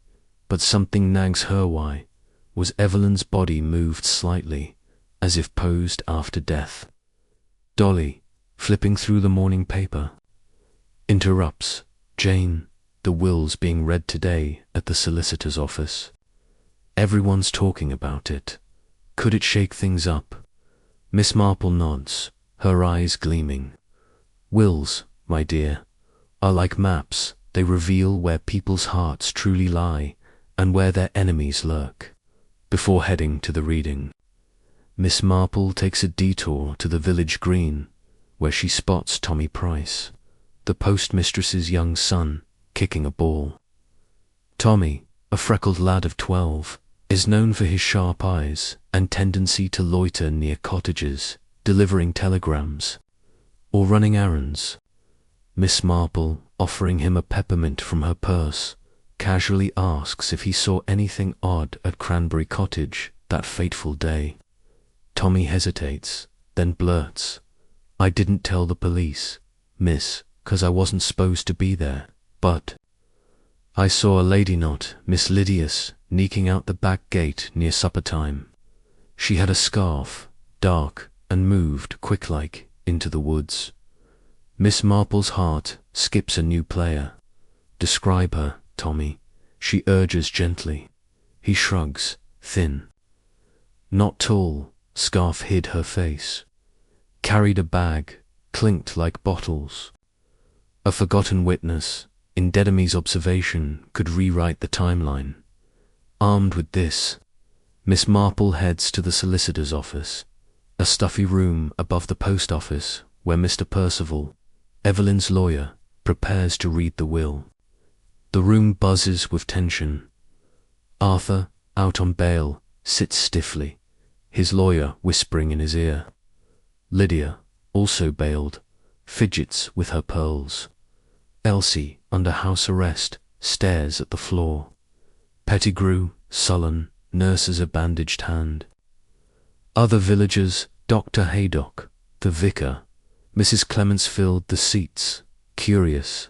but something nags her. Why was Evelyn's body moved slightly, as if posed after death? Dolly, flipping through the morning paper, interrupts. Jane, the will's being read today at the solicitor's office. Everyone's talking about it. Could it shake things up? Miss Marple nods, her eyes gleaming. Wills, my dear, are like maps. They reveal where people's hearts truly lie and where their enemies lurk. Before heading to the reading, Miss Marple takes a detour to the village green, where she spots Tommy Price, the postmistress's young son, kicking a ball. Tommy, a freckled lad of 12, is known for his sharp eyes and tendency to loiter near cottages, delivering telegrams or running errands. Miss Marple, offering him a peppermint from her purse, casually asks if he saw anything odd at Cranberry Cottage that fateful day. Tommy hesitates, then blurts, "I didn't tell the police, miss, 'cause I wasn't supposed to be there, but I saw a lady, not Miss Lydia's, sneaking out the back gate near supper time. She had a scarf, dark, and moved quick-like into the woods." Miss Marple's heart skips a new player. "Describe her, Tommy," she urges gently. He shrugs, thin. Not tall, scarf hid her face. Carried a bag, clinked like bottles. A forgotten witness, in Dedamy's observation, could rewrite the timeline. Armed with this, Miss Marple heads to the solicitor's office, a stuffy room above the post office where Mr. Percival, Evelyn's lawyer, prepares to read the will. The room buzzes with tension. Arthur, out on bail, sits stiffly, his lawyer whispering in his ear. Lydia, also bailed, fidgets with her pearls. Elsie, under house arrest, stares at the floor. Pettigrew, sullen, nurses a bandaged hand. Other villagers, Dr. Haydock, the vicar, Mrs. Clements filled the seats, curious.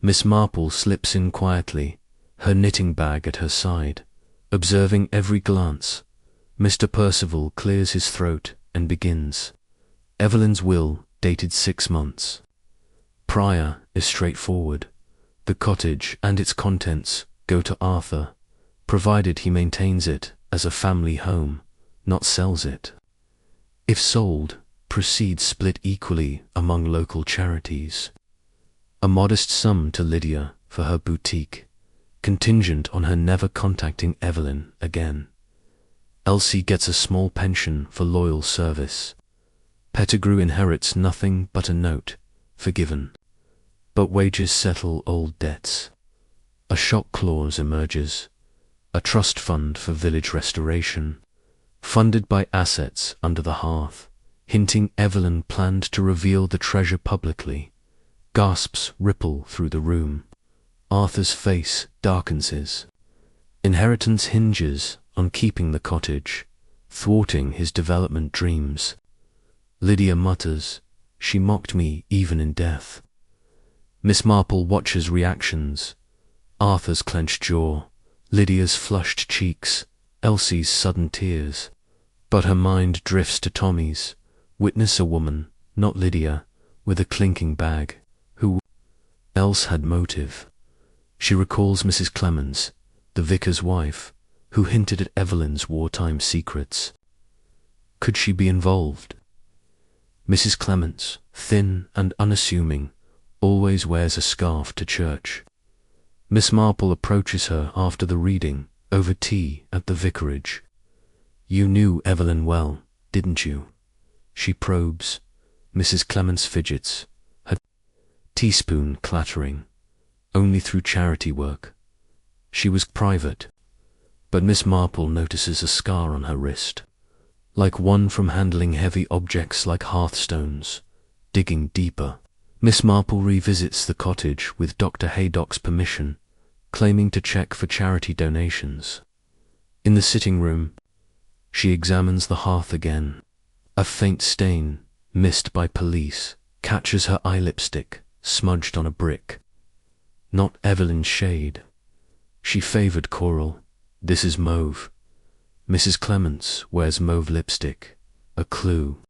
Miss Marple slips in quietly, her knitting bag at her side, observing every glance. Mr. Percival clears his throat and begins. Evelyn's will, dated 6 months. Prior is straightforward. The cottage and its contents go to Arthur, provided he maintains it as a family home, not sells it. If sold, proceeds split equally among local charities. A modest sum to Lydia for her boutique, contingent on her never contacting Evelyn again. Elsie gets a small pension for loyal service. Pettigrew inherits nothing but a note, forgiven. But wages settle old debts. A shock clause emerges, a trust fund for village restoration, funded by assets under the hearth, hinting Evelyn planned to reveal the treasure publicly. Gasps ripple through the room. Arthur's face darkens his. Inheritance hinges on keeping the cottage, thwarting his development dreams. Lydia mutters, "She mocked me even in death." Miss Marple watches reactions. Arthur's clenched jaw, Lydia's flushed cheeks, Elsie's sudden tears. But her mind drifts to Tommy's. Witness a woman, not Lydia, with a clinking bag. Who else had motive? She recalls Mrs. Clements, the vicar's wife, who hinted at Evelyn's wartime secrets. Could she be involved? Mrs. Clements, thin and unassuming, always wears a scarf to church. Miss Marple approaches her after the reading, over tea at the vicarage. "You knew Evelyn well, didn't you?" She probes. Mrs. Clements fidgets, her teaspoon clattering. "Only through charity work. She was private." But Miss Marple notices a scar on her wrist, like one from handling heavy objects like hearthstones. Digging deeper, Miss Marple revisits the cottage with Dr. Haydock's permission, claiming to check for charity donations. In the sitting room, she examines the hearth again. A faint stain, missed by police, catches her eye lipstick, smudged on a brick. Not Evelyn's shade. She favored coral. This is mauve. Mrs. Clements wears mauve lipstick. A clue.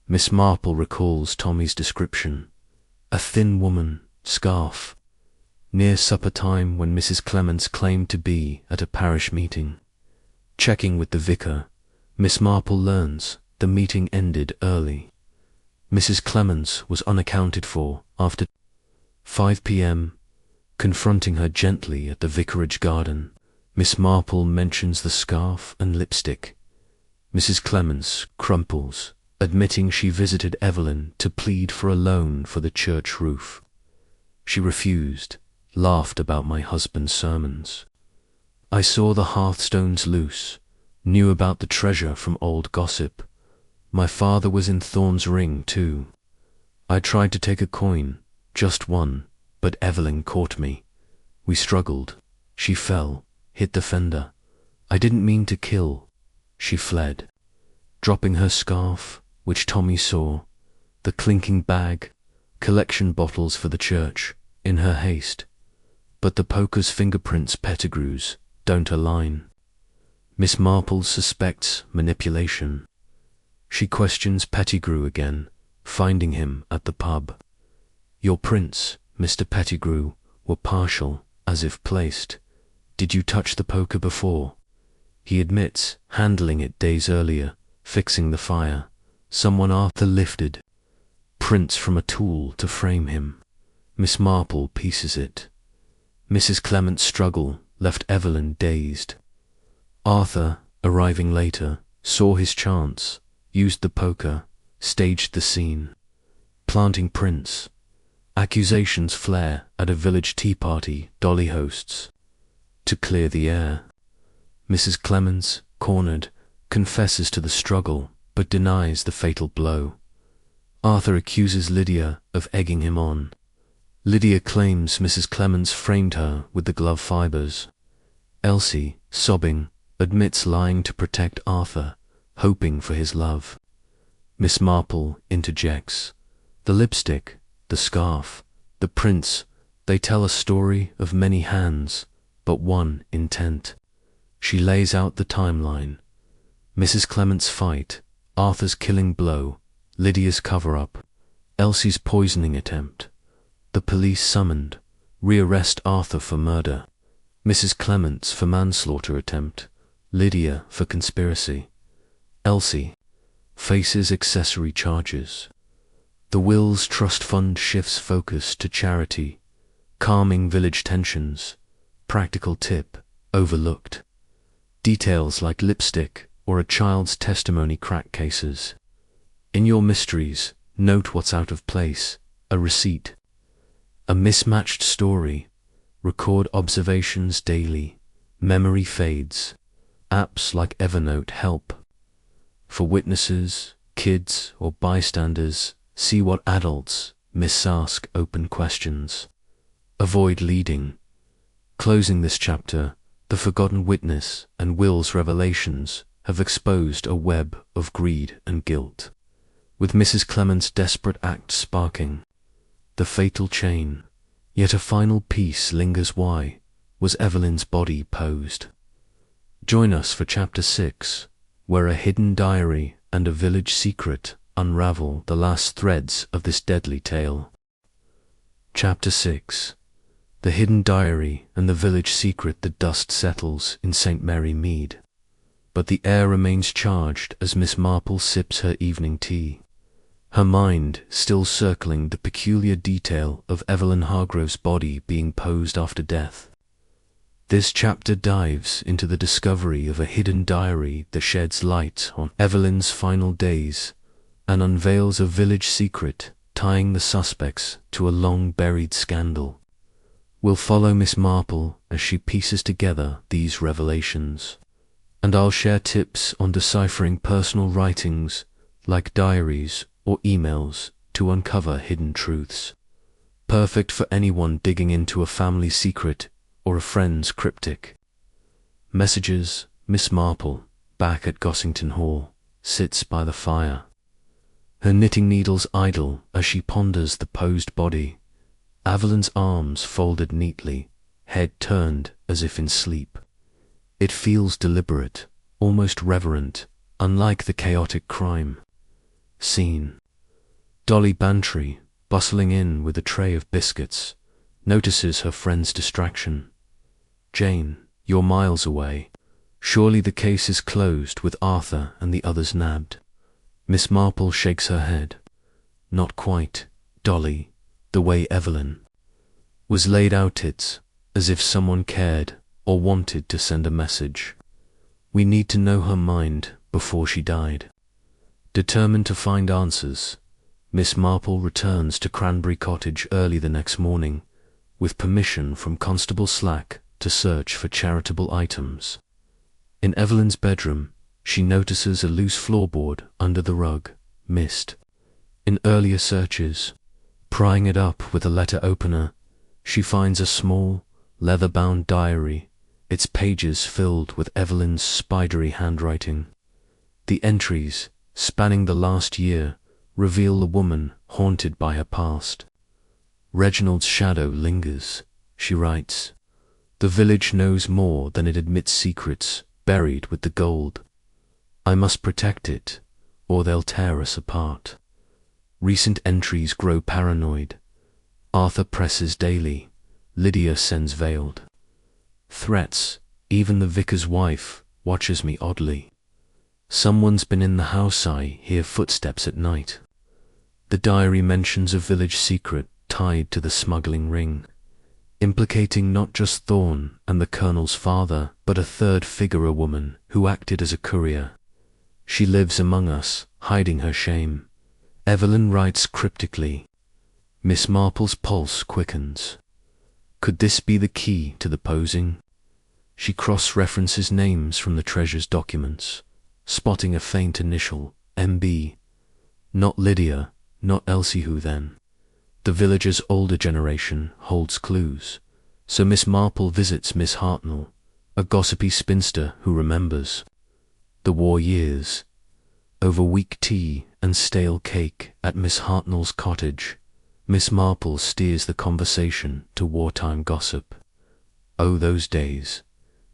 Miss Marple recalls Tommy's description. A thin woman, scarf. Near supper time when Mrs. Clements claimed to be at a parish meeting. Checking with the vicar, Miss Marple learns the meeting ended early. Mrs. Clements was unaccounted for after 5 p.m. Confronting her gently at the vicarage garden, Miss Marple mentions the scarf and lipstick. Mrs. Clements crumples, admitting she visited Evelyn to plead for a loan for the church roof. She refused, laughed about my husband's sermons. I saw the hearthstones loose, knew about the treasure from old gossip. My father was in Thorn's ring too. I tried to take a coin, just one, but Evelyn caught me. We struggled. She fell, hit the fender. I didn't mean to kill. She fled, dropping her scarf, which Tommy saw, the clinking bag, collection bottles for the church, in her haste. But the poker's fingerprints Pettigrew's don't align. Miss Marple suspects manipulation. She questions Pettigrew again, finding him at the pub. Your prints, Mr. Pettigrew, were partial, as if placed. Did you touch the poker before? He admits handling it days earlier, fixing the fire. Someone Arthur lifted. Prints from a tool to frame him. Miss Marple pieces it. Mrs. Clement's struggle left Evelyn dazed. Arthur, arriving later, saw his chance, used the poker, staged the scene. Planting prints. Accusations flare at a village tea party Dolly hosts. To clear the air. Mrs. Clements, cornered, confesses to the struggle, but denies the fatal blow. Arthur accuses Lydia of egging him on. Lydia claims Mrs. Clements framed her with the glove fibers. Elsie, sobbing, admits lying to protect Arthur, hoping for his love. Miss Marple interjects. The lipstick, the scarf, the prints, they tell a story of many hands, but one intent. She lays out the timeline. Mrs. Clements' fight, Arthur's killing blow, Lydia's cover-up, Elsie's poisoning attempt. The police summoned, rearrest Arthur for murder, Mrs. Clements for manslaughter attempt, Lydia for conspiracy. Elsie faces accessory charges. The Wills Trust Fund shifts focus to charity, calming village tensions. Practical tip, overlooked. Details like lipstick or a child's testimony crack cases. In your mysteries, note what's out of place, a receipt. A mismatched story, record observations daily, memory fades. Apps like Evernote help. For witnesses, kids, or bystanders, see what adults misask open questions. Avoid leading. Closing this chapter, the forgotten witness and Will's revelations have exposed a web of greed and guilt. With Mrs. Clements' desperate act sparking the fatal chain, yet a final piece lingers. Why was Evelyn's body posed? Join us for Chapter 6, where a hidden diary and a village secret unravel the last threads of this deadly tale. Chapter 6. The hidden diary and the village secret. The dust settles in St. Mary Mead, but the air remains charged as Miss Marple sips her evening tea, her mind still circling the peculiar detail of Evelyn Hargrove's body being posed after death. This chapter dives into the discovery of a hidden diary that sheds light on Evelyn's final days and unveils a village secret tying the suspects to a long-buried scandal. We'll follow Miss Marple as she pieces together these revelations, and I'll share tips on deciphering personal writings like diaries or emails to uncover hidden truths. Perfect for anyone digging into a family secret or a friend's cryptic messages. Miss Marple, back at Gossington Hall, sits by the fire, her knitting needles idle as she ponders the posed body. Evelyn's arms folded neatly, head turned as if in sleep. It feels deliberate, almost reverent, unlike the chaotic crime scene. Dolly Bantry, bustling in with a tray of biscuits, notices her friend's distraction. Jane, you're miles away. Surely the case is closed with Arthur and the others nabbed. Miss Marple shakes her head. Not quite, Dolly. The way Evelyn was laid out, it's as if someone cared or wanted to send a message. We need to know her mind before she died. Determined to find answers, Miss Marple returns to Cranberry Cottage early the next morning, with permission from Constable Slack to search for charitable items. In Evelyn's bedroom, she notices a loose floorboard under the rug, missed in earlier searches. Prying it up with a letter opener, she finds a small, leather-bound diary, its pages filled with Evelyn's spidery handwriting. The entries, spanning the last year, reveal a woman haunted by her past. Reginald's shadow lingers, she writes. The village knows more than it admits secrets buried with the gold. I must protect it, or they'll tear us apart. Recent entries grow paranoid. Arthur presses daily. Lydia sends veiled threats. Even the vicar's wife watches me oddly. Someone's been in the house. I hear footsteps at night. The diary mentions a village secret tied to the smuggling ring, implicating not just Thorne and the colonel's father, but a third figure, a woman who acted as a courier. She lives among us, hiding her shame. Evelyn writes cryptically. Miss Marple's pulse quickens. Could this be the key to the posing? She cross-references names from the treasurer's documents, spotting a faint initial, MB. Not Lydia, not Elsie who then. The village's older generation holds clues. So Miss Marple visits Miss Hartnell, a gossipy spinster who remembers the war years. Over weak tea and stale cake at Miss Hartnell's cottage, Miss Marple steers the conversation to wartime gossip. Oh, those days.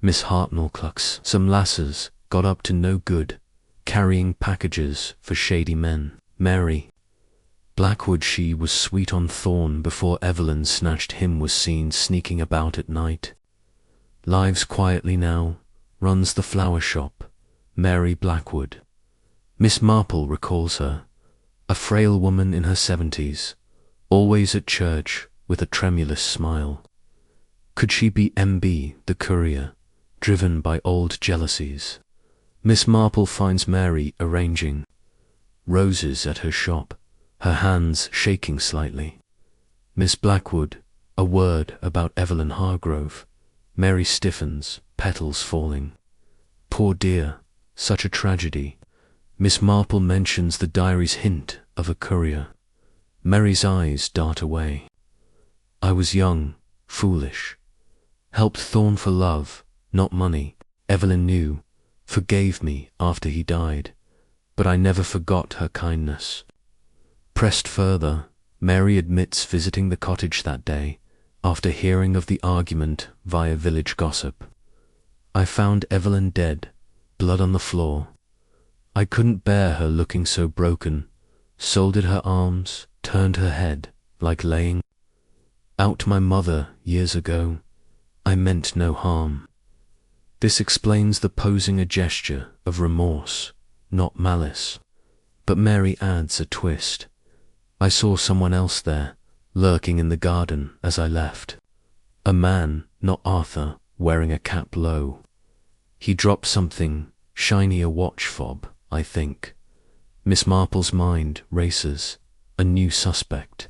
Miss Hartnell clucks. Some lasses got up to no good, carrying packages for shady men. Mary Blackwood, she was sweet on thorn before Evelyn snatched him, was seen sneaking about at night. Lives quietly now, runs the flower shop, Mary Blackwood. Miss Marple recalls her, a frail woman in her 70s, always at church with a tremulous smile. Could she be M.B., the courier, driven by old jealousies? Miss Marple finds Mary arranging roses at her shop, her hands shaking slightly. Miss Blackwood, a word about Evelyn Hargrove. Mary stiffens, petals falling. Poor dear, such a tragedy. Miss Marple mentions the diary's hint of a courier. Mary's eyes dart away. I was young, foolish. Helped Thorne for love, not money. Evelyn knew, forgave me after he died, but I never forgot her kindness. Pressed further, Mary admits visiting the cottage that day, after hearing of the argument via village gossip. I found Evelyn dead, blood on the floor. I couldn't bear her looking so broken, soldered her arms, turned her head, like laying out my mother years ago. I meant no harm. This explains the posing a gesture of remorse, not malice. But Mary adds a twist. I saw someone else there, lurking in the garden as I left. A man, not Arthur, wearing a cap low. He dropped something, shiny, a watch fob, I think. Miss Marple's mind races, a new suspect.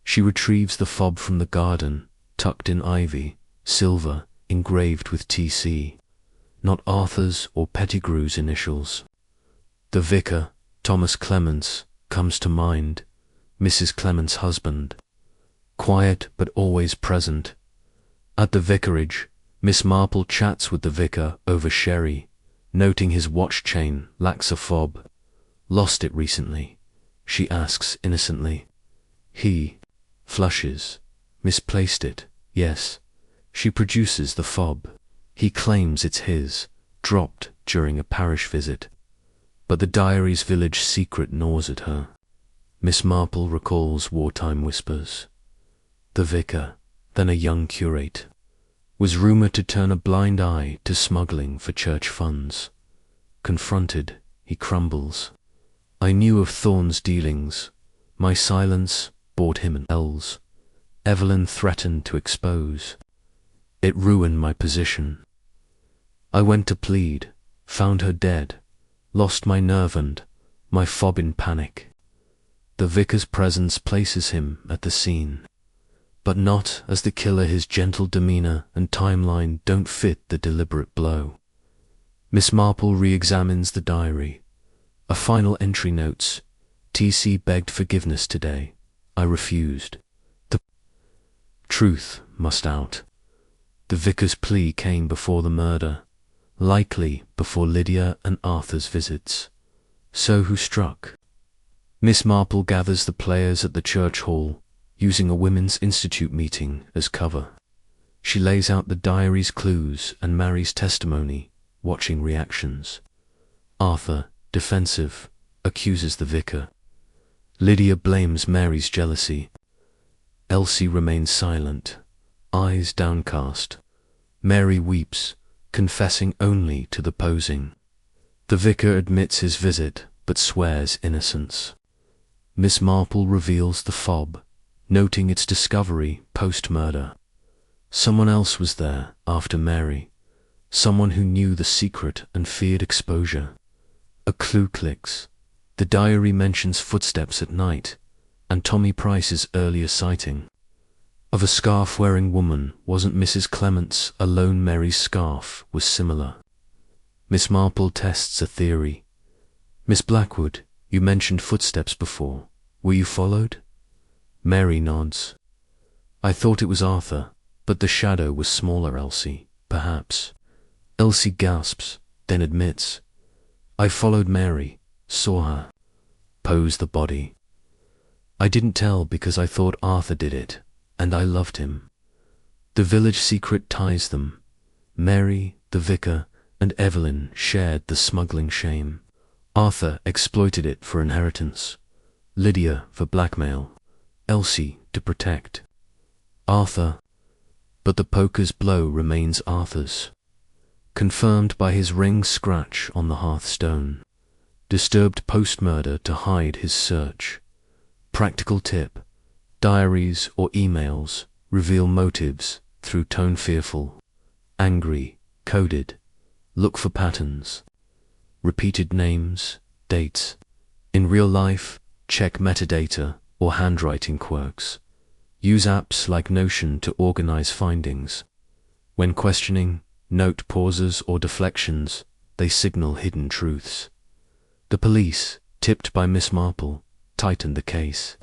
She retrieves the fob from the garden, tucked in ivy, silver, engraved with T.C. Not Arthur's or Pettigrew's initials. The vicar, Thomas Clements, comes to mind. Mrs. Clements' husband. Quiet but always present. At the vicarage, Miss Marple chats with the vicar over sherry, noting his watch chain lacks a fob. Lost it recently, she asks innocently. He flushes. Misplaced it, yes. She produces the fob. He claims it's his, dropped during a parish visit. But the diary's village secret gnaws at her. Miss Marple recalls wartime whispers. The vicar, then a young curate, was rumoured to turn a blind eye to smuggling for church funds. Confronted, he crumbles. I knew of Thorne's dealings. My silence bought him an L's. Evelyn threatened to expose. It ruined my position. I went to plead, found her dead, lost my nerve and my fob in panic. The vicar's presence places him at the scene, but not as the killer. His gentle demeanour and timeline don't fit the deliberate blow. Miss Marple re-examines the diary. A final entry notes, T.C. begged forgiveness today. I refused. The truth must out. The vicar's plea came before the murder, likely before Lydia and Arthur's visits. So who struck? Miss Marple gathers the players at the church hall, using a Women's Institute meeting as cover. She lays out the diary's clues and Mary's testimony, watching reactions. Arthur, defensive, accuses the vicar. Lydia blames Mary's jealousy. Elsie remains silent, eyes downcast. Mary weeps, confessing only to the posing. The vicar admits his visit, but swears innocence. Miss Marple reveals the fob, noting its discovery post-murder. Someone else was there after Mary, someone who knew the secret and feared exposure. A clue clicks. The diary mentions footsteps at night, and Tommy Price's earlier sighting of a scarf-wearing woman. Wasn't Mrs. Clements alone? Mary's scarf was similar. Miss Marple tests a theory. Miss Blackwood, you mentioned footsteps before. Were you followed? Mary nods. I thought it was Arthur, but the shadow was smaller. Elsie, perhaps. Elsie gasps, then admits. I followed Mary, saw her, pose the body. I didn't tell because I thought Arthur did it, and I loved him. The village secret ties them. Mary, the vicar, and Evelyn shared the smuggling shame. Arthur exploited it for inheritance. Lydia for blackmail. Elsie to protect. Arthur, but the poker's blow remains Arthur's, confirmed by his ring scratch on the hearthstone. Disturbed post-murder to hide his search. Practical tip: diaries or emails reveal motives through tone fearful, angry, coded. Look for patterns. Repeated names, dates. In real life, check metadata or handwriting quirks. Use apps like Notion to organize findings. When questioning, note pauses or deflections. They signal hidden truths. The police, tipped by Miss Marple, tightened the case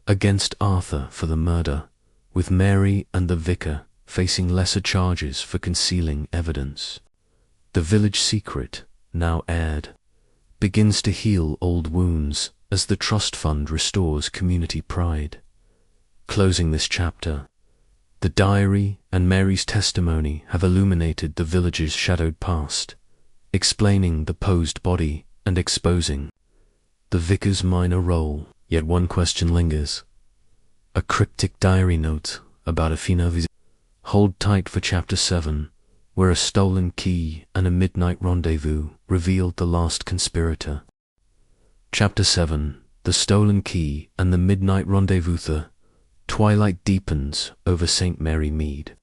against Arthur for the murder, with Mary and the vicar facing lesser charges for concealing evidence. The village secret, now aired, begins to heal old wounds as the trust fund restores community pride. Closing this chapter, the diary and Mary's testimony have illuminated the village's shadowed past, explaining the posed body and exposing the vicar's minor role. Yet one question lingers. A cryptic diary note about a female visit. Hold tight for Chapter 7, where a stolen key and a midnight rendezvous revealed the last conspirator. Chapter 7, The Stolen Key and the Midnight Rendezvous. The twilight deepens over St. Mary Mead,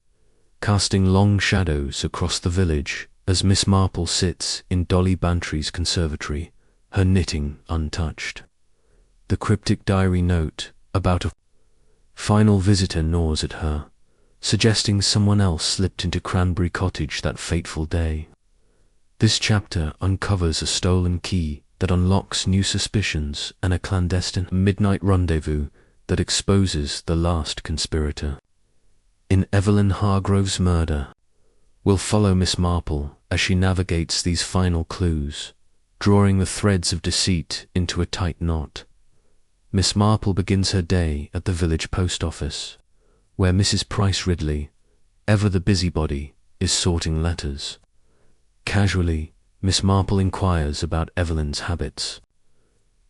casting long shadows across the village as Miss Marple sits in Dolly Bantry's conservatory, her knitting untouched. The cryptic diary note about a final visitor gnaws at her, suggesting someone else slipped into Cranberry Cottage that fateful day. This chapter uncovers a stolen key that unlocks new suspicions and a clandestine midnight rendezvous that exposes the last conspirator. In Evelyn Hargrove's murder, we'll follow Miss Marple as she navigates these final clues, drawing the threads of deceit into a tight knot. Miss Marple begins her day at the village post office, where Mrs. Price Ridley, ever the busybody, is sorting letters. Casually, Miss Marple inquires about Evelyn's habits.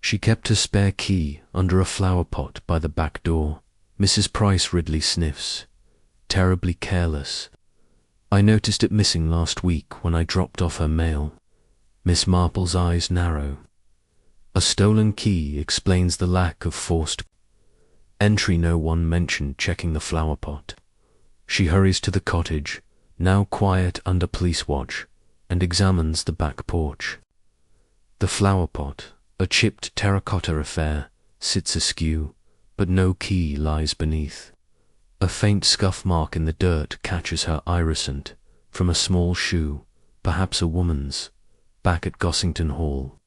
She kept her spare key under a flower pot by the back door. Mrs. Price Ridley sniffs. Terribly careless. I noticed it missing last week when I dropped off her mail. Miss Marple's eyes narrow. A stolen key explains the lack of forced entry. No one mentioned checking the flower pot. She hurries to the cottage, now quiet under police watch, and examines the back porch. The flower pot, a chipped terracotta affair, sits askew, but no key lies beneath. A faint scuff mark in the dirt catches her irisant from a small shoe, perhaps a woman's, back at Gossington Hall.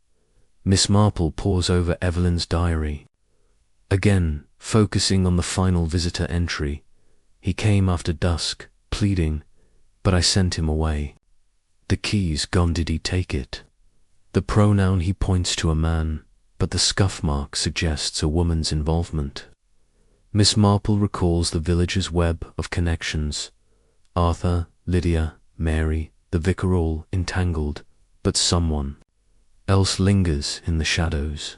Miss Marple pores over Evelyn's diary, again focusing on the final visitor entry. He came after dusk, pleading, but I sent him away. The key's gone. Did he take it? The pronoun he points to a man, but the scuff mark suggests a woman's involvement. Miss Marple recalls the village's web of connections. Arthur, Lydia, Mary, the vicar, all entangled, but someone else lingers in the shadows.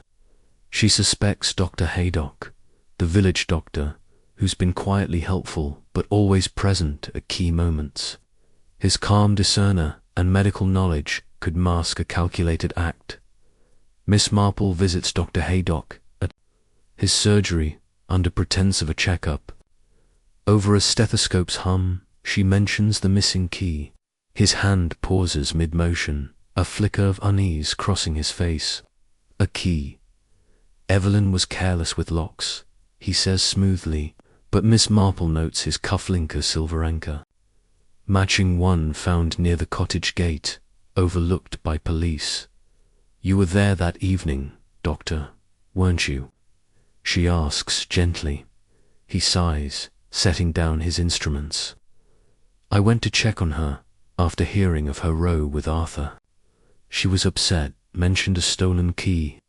She suspects Dr. Haydock, the village doctor, who's been quietly helpful but always present at key moments. His calm discerner and medical knowledge could mask a calculated act. Miss Marple visits Dr. Haydock at his surgery under pretense of a checkup. Over a stethoscope's hum, she mentions the missing key. His hand pauses mid-motion, a flicker of unease crossing his face. A key. Evelyn was careless with locks, he says smoothly, but Miss Marple notes his cufflinker silver anchor, matching one found near the cottage gate, overlooked by police. You were there that evening, Doctor, weren't you? she asks gently. He sighs, setting down his instruments. I went to check on her after hearing of her row with Arthur. She was upset, mentioned a stolen key.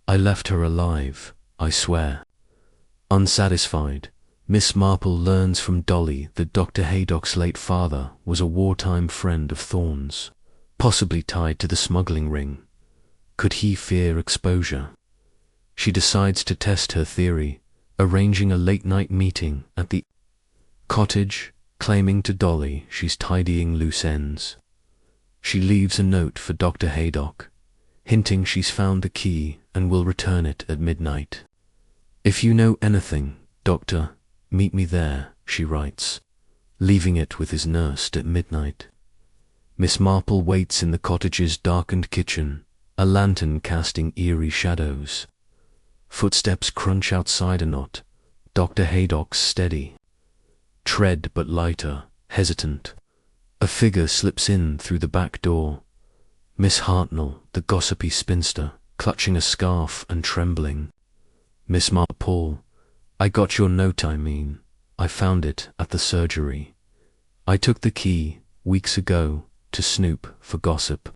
I left her alive, I swear. Unsatisfied, Miss Marple learns from Dolly that Dr. Haydock's late father was a wartime friend of Thorne's, possibly tied to the smuggling ring. Could he fear exposure? She decides to test her theory, arranging a late-night meeting at the cottage, claiming to Dolly she's tidying loose ends. She leaves a note for Dr. Haydock, hinting she's found the key and will return it at midnight. If you know anything, Doctor, meet me there, she writes, leaving it with his nurse at midnight. Miss Marple waits in the cottage's darkened kitchen, a lantern casting eerie shadows. Footsteps crunch outside a knot, Dr. Haydock's steady. Tread but lighter, hesitant. A figure slips in through the back door. Miss Hartnell, the gossipy spinster, clutching a scarf and trembling. Miss Marple, I got your note, I found it at the surgery. I took the key, weeks ago, to snoop for gossip.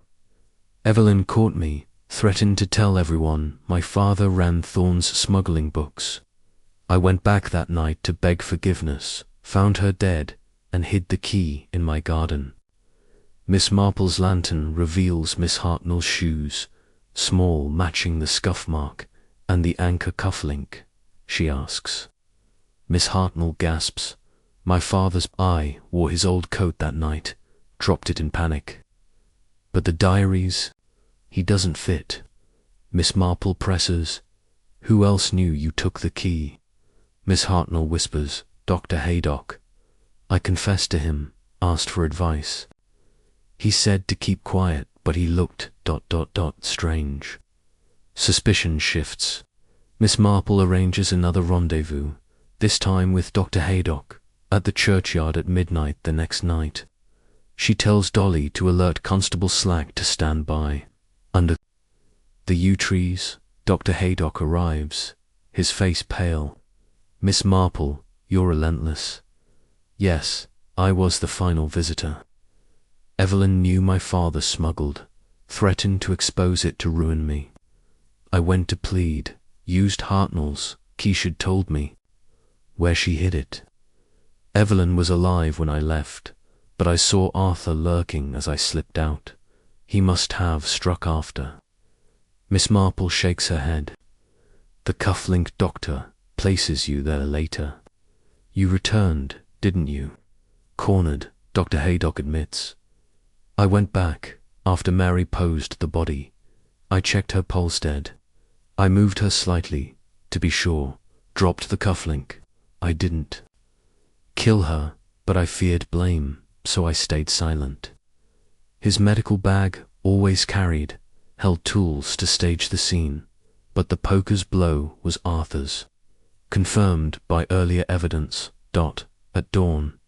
Evelyn caught me, threatened to tell everyone my father ran Thorne's smuggling books. I went back that night to beg forgiveness, found her dead, and hid the key in my garden. Miss Marple's lantern reveals Miss Hartnell's shoes, small, matching the scuff mark, and the anchor cufflink, she asks. Miss Hartnell gasps. My father's eye wore his old coat that night, dropped it in panic. But the diaries, he doesn't fit. Miss Marple presses. Who else knew you took the key? Miss Hartnell whispers, Dr. Haydock. I confessed to him, asked for advice. He said to keep quiet, but he looked ... strange. Suspicion shifts. Miss Marple arranges another rendezvous, this time with Dr. Haydock, at the churchyard at midnight the next night. She tells Dolly to alert Constable Slack to stand by. Under the yew trees, Dr. Haydock arrives, his face pale. Miss Marple, you're relentless. Yes, I was the final visitor. Evelyn knew my father smuggled, threatened to expose it to ruin me. I went to plead, used Hartnell's, Keisha'd told me, where she hid it. Evelyn was alive when I left, but I saw Arthur lurking as I slipped out. He must have struck after. Miss Marple shakes her head. The cufflink doctor places you there later. You returned, didn't you? Cornered, Dr. Haydock admits. I went back, after Mary posed the body. I checked her polstead. I moved her slightly, to be sure, dropped the cufflink. I didn't kill her, but I feared blame, so I stayed silent. His medical bag, always carried, held tools to stage the scene, but the poker's blow was Arthur's. Confirmed by earlier evidence. At dawn,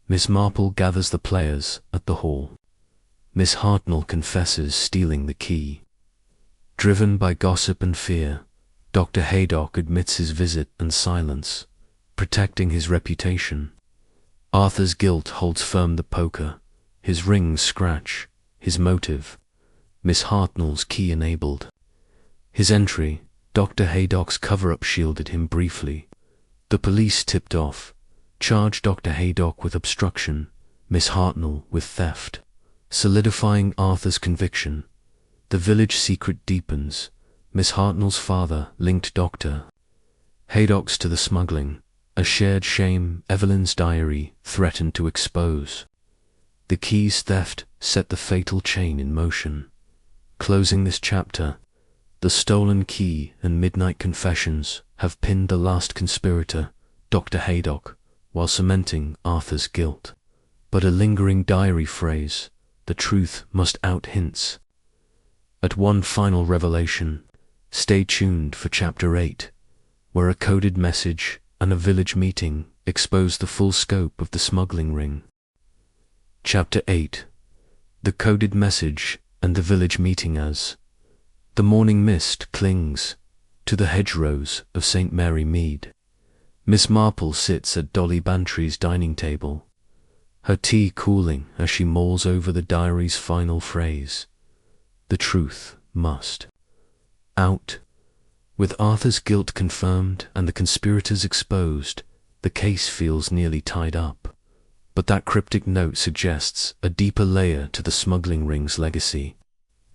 Miss Marple gathers the players at the hall. Miss Hartnell confesses stealing the key. Driven by gossip and fear, Dr. Haydock admits his visit and silence, protecting his reputation. Arthur's guilt holds firm the poker, his rings scratch, his motive, Miss Hartnell's key enabled. His entry, Dr. Haydock's cover-up shielded him briefly. The police tipped off, charged Dr. Haydock with obstruction, Miss Hartnell with theft, solidifying Arthur's conviction. The village secret deepens. Miss Hartnell's father linked Dr. Haydock's to the smuggling, a shared shame Evelyn's diary threatened to expose. The key's theft set the fatal chain in motion. Closing this chapter, the stolen key and midnight confessions have pinned the last conspirator, Dr. Haydock, while cementing Arthur's guilt. But a lingering diary phrase, the truth must out hints. At one final revelation, stay tuned for Chapter 8, where a coded message and a village meeting expose the full scope of the smuggling ring. Chapter 8. The coded message and the village meeting. As the morning mist clings, to the hedgerows of St. Mary Mead. Miss Marple sits at Dolly Bantry's dining table, her tea cooling as she mulls over the diary's final phrase. The truth must out. With Arthur's guilt confirmed and the conspirators exposed, the case feels nearly tied up. But that cryptic note suggests a deeper layer to the smuggling ring's legacy.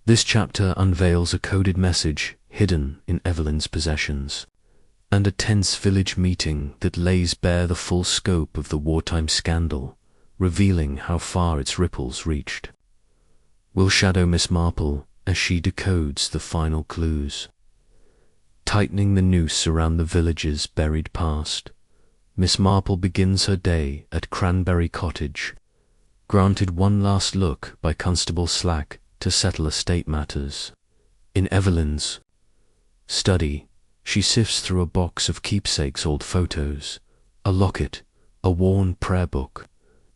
This chapter unveils a coded message hidden in Evelyn's possessions, and a tense village meeting that lays bare the full scope of the wartime scandal, revealing how far its ripples reached. We'll shadow Miss Marple as she decodes the final clues. Tightening the noose around the village's buried past, Miss Marple begins her day at Cranberry Cottage, granted one last look by Constable Slack to settle estate matters. In Evelyn's study, she sifts through a box of keepsakes' old photos, a locket, a worn prayer book.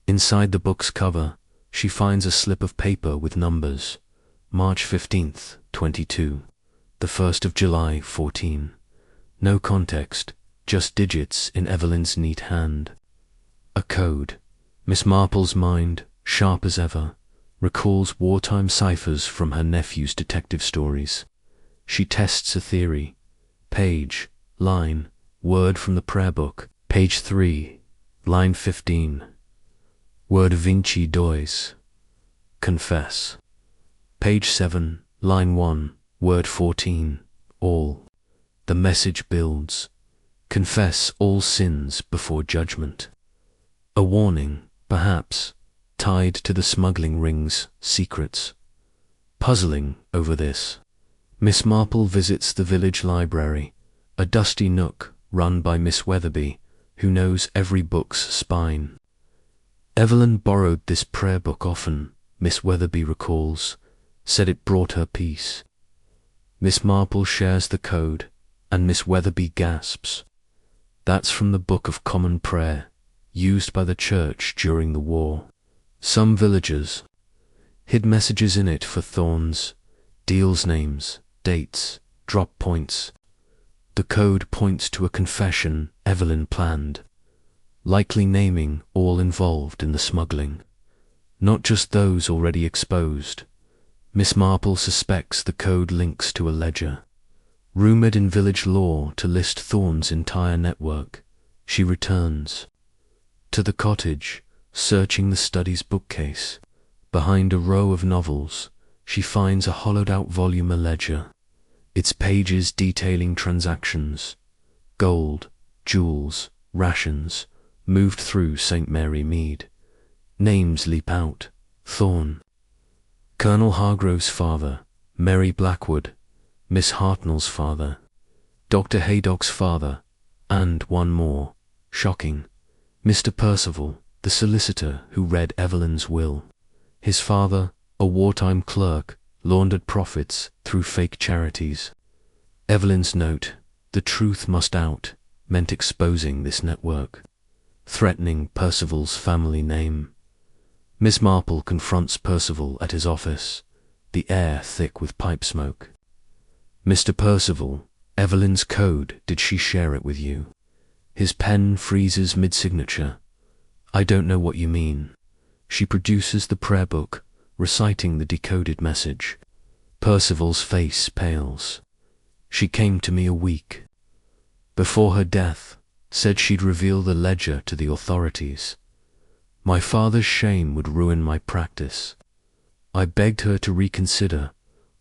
Inside the book's cover, she finds a slip of paper with numbers: March 15th, 22, the 1st of July, 14. No context, just digits in Evelyn's neat hand. A code. Miss Marple's mind, sharp as ever, recalls wartime ciphers from her nephew's detective stories. She tests a theory. Page, line, word from the prayer book. Page 3, line 15. Word Vinci dois. Confess. Page 7, line 1, word 14. All. The message builds. Confess all sins before judgment. A warning, perhaps, tied to the smuggling ring's secrets. Puzzling over this, Miss Marple visits the village library, a dusty nook run by Miss Weatherby, who knows every book's spine. Evelyn borrowed this prayer book often, Miss Weatherby recalls, said it brought her peace. Miss Marple shares the code, and Miss Weatherby gasps. That's from the Book of Common Prayer, used by the church during the war. Some villagers hid messages in it for thorns, deals names, dates, drop points. The code points to a confession Evelyn planned, likely naming all involved in the smuggling, not just those already exposed. Miss Marple suspects the code links to a ledger, rumoured in village lore to list Thorne's entire network. She returns to the cottage, searching the study's bookcase. Behind a row of novels, she finds a hollowed-out volume, a ledger, its pages detailing transactions, gold, jewels, rations, moved through St. Mary Mead. Names leap out: Thorne, Colonel Hargrove's father, Mary Blackwood, Miss Hartnell's father, Dr. Haydock's father, and one more, shocking, Mr. Percival, the solicitor who read Evelyn's will. His father, a wartime clerk, laundered profits through fake charities. Evelyn's note, the truth must out, meant exposing this network, threatening Percival's family name. Miss Marple confronts Percival at his office, the air thick with pipe smoke. Mr. Percival, Evelyn's code, did she share it with you? His pen freezes mid-signature. I don't know what you mean. She produces the prayer book, reciting the decoded message. Percival's face pales. She came to me a week before her death, said she'd reveal the ledger to the authorities. My father's shame would ruin my practice. I begged her to reconsider,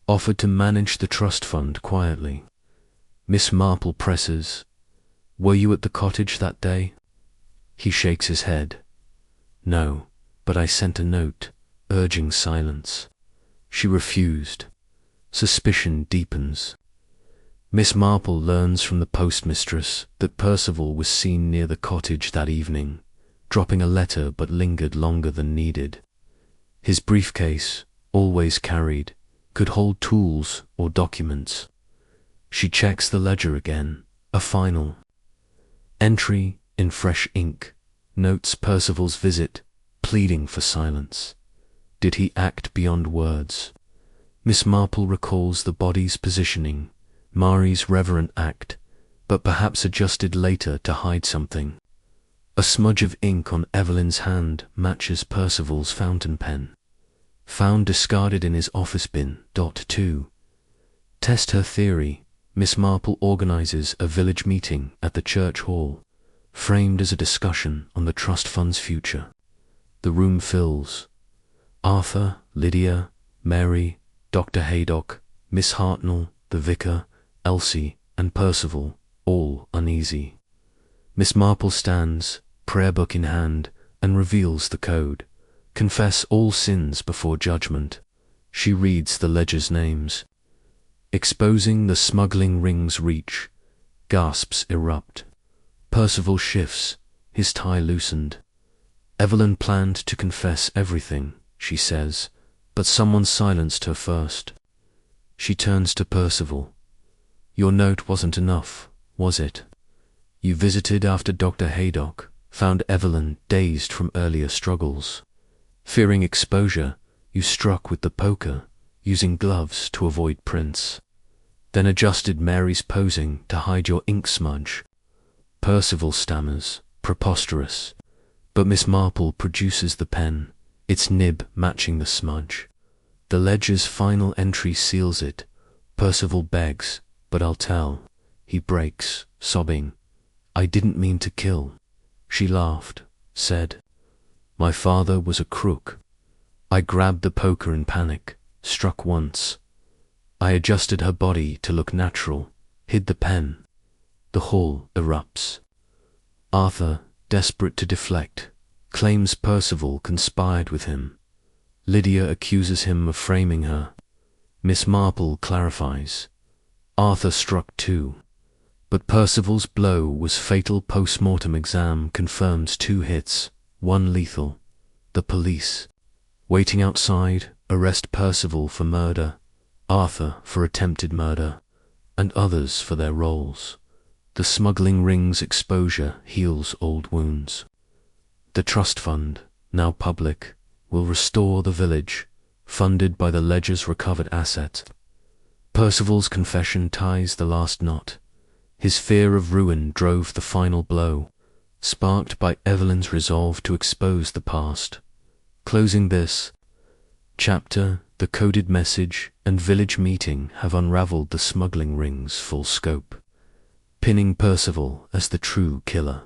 offered to manage the trust fund quietly. Miss Marple presses, were you at the cottage that day? He shakes his head. No, but I sent a note, urging silence. She refused. Suspicion deepens. Miss Marple learns from the postmistress that Percival was seen near the cottage that evening, dropping a letter but lingered longer than needed. His briefcase, always carried, could hold tools or documents. She checks the ledger again, a final entry in fresh ink, notes Percival's visit, pleading for silence. Did he act beyond words? Miss Marple recalls the body's positioning, Marie's reverent act, but perhaps adjusted later to hide something. A smudge of ink on Evelyn's hand matches Percival's fountain pen, found discarded in his office bin. 2. Test her theory. Miss Marple organizes a village meeting at the church hall, framed as a discussion on the trust fund's future. The room fills. Arthur, Lydia, Mary, Dr. Haydock, Miss Hartnell, the vicar, Elsie, and Percival, all uneasy. Miss Marple stands, prayer book in hand, and reveals the code. Confess all sins before judgment. She reads the ledger's names. Exposing the smuggling ring's reach, gasps erupt. Percival shifts, his tie loosened. Evelyn planned to confess everything, she says, but someone silenced her first. She turns to Percival. Your note wasn't enough, was it? You visited after Dr. Haydock, found Evelyn dazed from earlier struggles. Fearing exposure, you struck with the poker, using gloves to avoid prints. Then adjusted Mary's posing to hide your ink smudge. Percival stammers, preposterous, but Miss Marple produces the pen, its nib matching the smudge. The ledger's final entry seals it. Percival begs, but I'll tell. He breaks, sobbing. I didn't mean to kill. She laughed, said, my father was a crook. I grabbed the poker in panic, struck once. I adjusted her body to look natural, hid the pen. The hall erupts. Arthur, desperate to deflect, claims Percival conspired with him. Lydia accuses him of framing her. Miss Marple clarifies. Arthur struck too, but Percival's blow was fatal. Post-mortem exam confirms 2 hits, 1 lethal. The police, waiting outside, arrest Percival for murder, Arthur for attempted murder, and others for their roles. The smuggling ring's exposure heals old wounds. The trust fund, now public, will restore the village, funded by the ledger's recovered asset. Percival's confession ties the last knot. His fear of ruin drove the final blow, sparked by Evelyn's resolve to expose the past. Closing this chapter, the coded message and village meeting have unraveled the smuggling ring's full scope, pinning Percival as the true killer.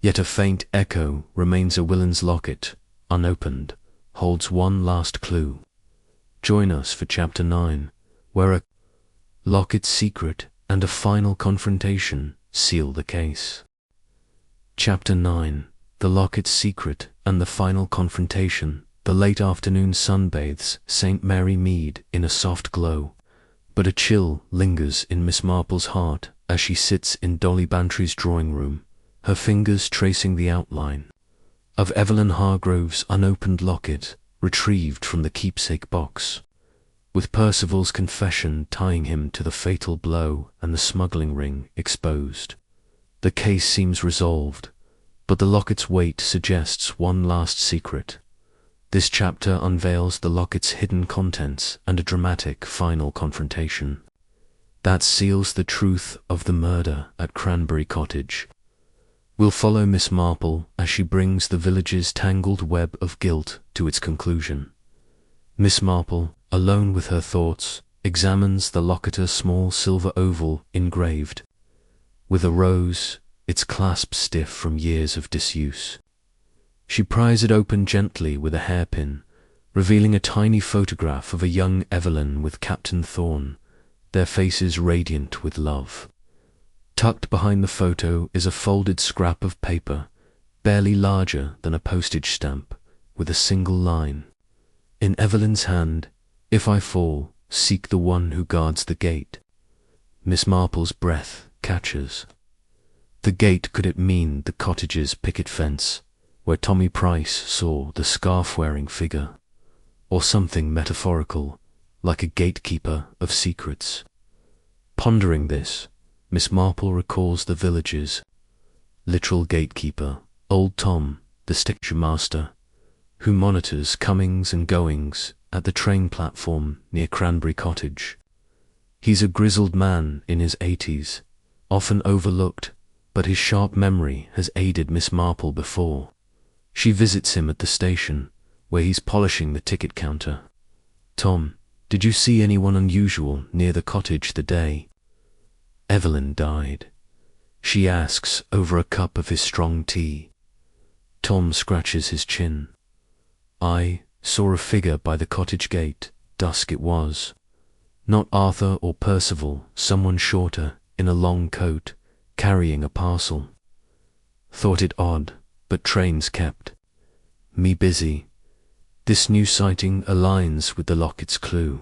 Yet a faint echo remains. A villain's locket, unopened, holds one last clue. Join us for Chapter 9, where a locket's secret and a final confrontation seal the case. Chapter 9, the locket's secret and the final confrontation. The late afternoon sun bathes St. Mary Mead in a soft glow, but a chill lingers in Miss Marple's heart as she sits in Dolly Bantry's drawing room, her fingers tracing the outline of Evelyn Hargrove's unopened locket retrieved from the keepsake box. With Percival's confession tying him to the fatal blow and the smuggling ring exposed, the case seems resolved, but the locket's weight suggests one last secret. This chapter unveils the locket's hidden contents and a dramatic final confrontation that seals the truth of the murder at Cranberry Cottage. We'll follow Miss Marple as she brings the village's tangled web of guilt to its conclusion. Miss Marple, alone with her thoughts, examines the locket, a small silver oval engraved with a rose, its clasp stiff from years of disuse. She pries it open gently with a hairpin, revealing a tiny photograph of a young Evelyn with Captain Thorne, their faces radiant with love. Tucked behind the photo is a folded scrap of paper, barely larger than a postage stamp, with a single line. In Evelyn's hand, if I fall, seek the one who guards the gate. Miss Marple's breath catches. The gate, could it mean the cottage's picket fence, where Tommy Price saw the scarf-wearing figure, or something metaphorical, like a gatekeeper of secrets? Pondering this, Miss Marple recalls the village's literal gatekeeper, old Tom, the station master, who monitors comings and goings at the train platform near Cranberry Cottage. He's a grizzled man in his 80s, often overlooked, but his sharp memory has aided Miss Marple before. She visits him at the station, where he's polishing the ticket counter. "Tom, did you see anyone unusual near the cottage the day Evelyn died?" she asks over a cup of his strong tea. Tom scratches his chin. "I saw a figure by the cottage gate. Dusk it was. Not Arthur or Percival, someone shorter, in a long coat, carrying a parcel. Thought it odd, but trains kept me busy. This new sighting aligns with the locket's clue.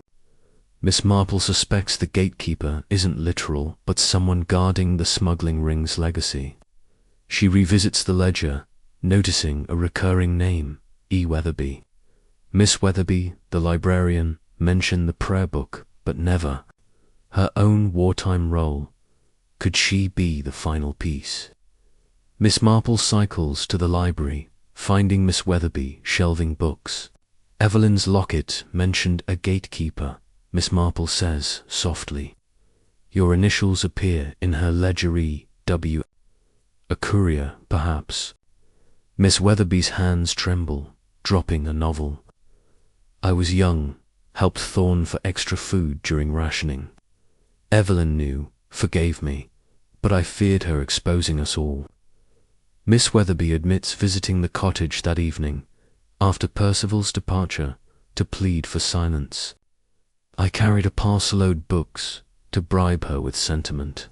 Miss Marple suspects the gatekeeper isn't literal, but someone guarding the smuggling ring's legacy. She revisits the ledger, noticing a recurring name, E. Weatherby. Miss Weatherby, the librarian, mentioned the prayer book, but never her own wartime role. Could she be the final piece? Miss Marple cycles to the library, finding Miss Weatherby shelving books. Evelyn's locket mentioned a gatekeeper, Miss Marple says softly. Your initials appear in her ledger E.W. A courier, perhaps. Miss Weatherby's hands tremble, dropping a novel. I was young, helped Thorne for extra food during rationing. Evelyn knew, forgave me, but I feared her exposing us all. Miss Weatherby admits visiting the cottage that evening, after Percival's departure, to plead for silence. I carried a parcel-load books to bribe her with sentiment.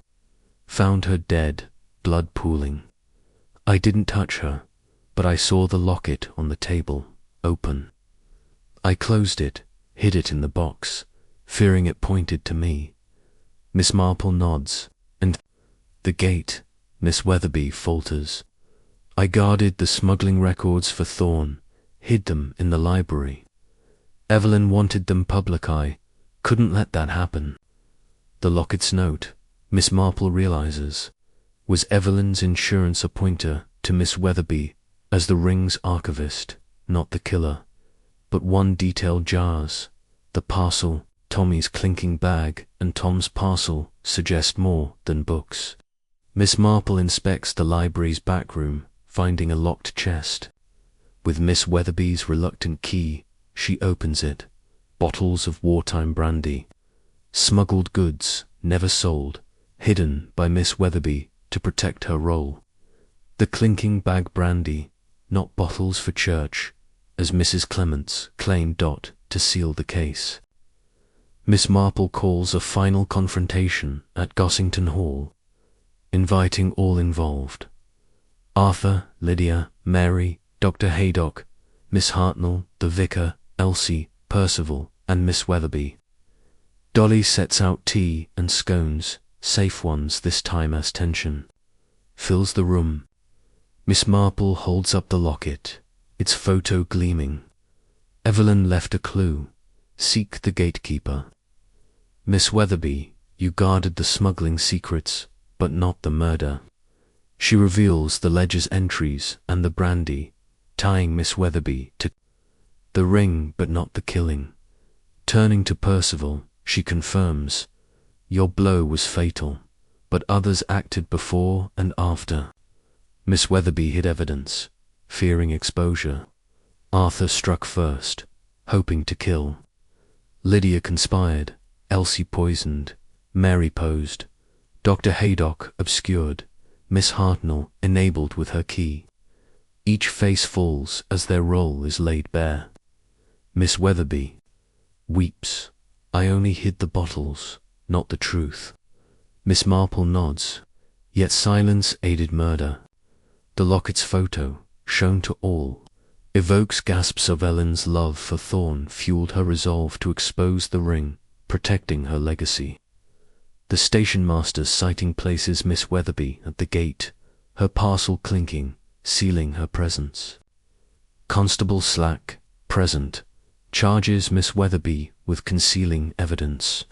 Found her dead, blood pooling. I didn't touch her, but I saw the locket on the table, open. I closed it, hid it in the box, fearing it pointed to me. Miss Marple nods, and the gate, Miss Weatherby falters. I guarded the smuggling records for Thorne, hid them in the library. Evelyn wanted them public. I couldn't let that happen. The locket's note, Miss Marple realizes, was Evelyn's insurance appointer to Miss Weatherby as the ring's archivist, not the killer. But one detail jars. The parcel, Tommy's clinking bag, and Tom's parcel suggest more than books. Miss Marple inspects the library's back room, finding a locked chest. With Miss Weatherby's reluctant key, she opens it. Bottles of wartime brandy. Smuggled goods, never sold, hidden by Miss Weatherby to protect her role. The clinking bag brandy, not bottles for church, as Mrs. Clements claimed to seal the case. Miss Marple calls a final confrontation at Gossington Hall, inviting all involved. Arthur, Lydia, Mary, Dr. Haydock, Miss Hartnell, the vicar, Elsie, Percival, and Miss Weatherby. Dolly sets out tea and scones, safe ones this time as tension fills the room. Miss Marple holds up the locket, its photo gleaming. Evelyn left a clue. Seek the gatekeeper. Miss Weatherby, you guarded the smuggling secrets, but not the murder. She reveals the ledger's entries and the brandy, tying Miss Weatherby to the ring but not the killing. Turning to Percival, she confirms, your blow was fatal, but others acted before and after. Miss Weatherby hid evidence, fearing exposure. Arthur struck first, hoping to kill. Lydia conspired, Elsie poisoned, Mary posed, Dr. Haydock obscured, Miss Hartnell enabled with her key. Each face falls as their role is laid bare. Miss Weatherby weeps. I only hid the bottles, not the truth. Miss Marple nods, yet silence aided murder. The locket's photo, shown to all, evokes gasps of Ellen's love for Thorne fueled her resolve to expose the ring, protecting her legacy. The station master's sighting places Miss Weatherby at the gate, her parcel clinking, sealing her presence. Constable Slack, present, charges Miss Weatherby with concealing evidence,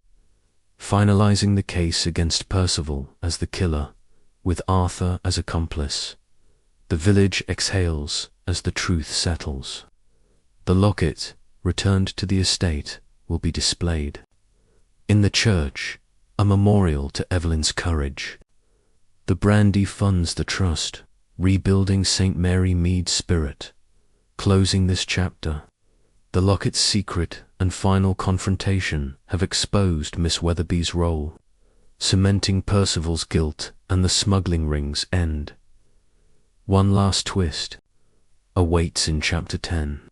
finalizing the case against Percival as the killer, with Arthur as accomplice. The village exhales as the truth settles. The locket, returned to the estate, will be displayed. In the church, a memorial to Evelyn's courage. The brandy funds the trust, rebuilding St. Mary Mead's spirit. Closing this chapter, the locket's secret and final confrontation have exposed Miss Weatherby's role, cementing Percival's guilt and the smuggling ring's end. One last twist awaits in Chapter 10,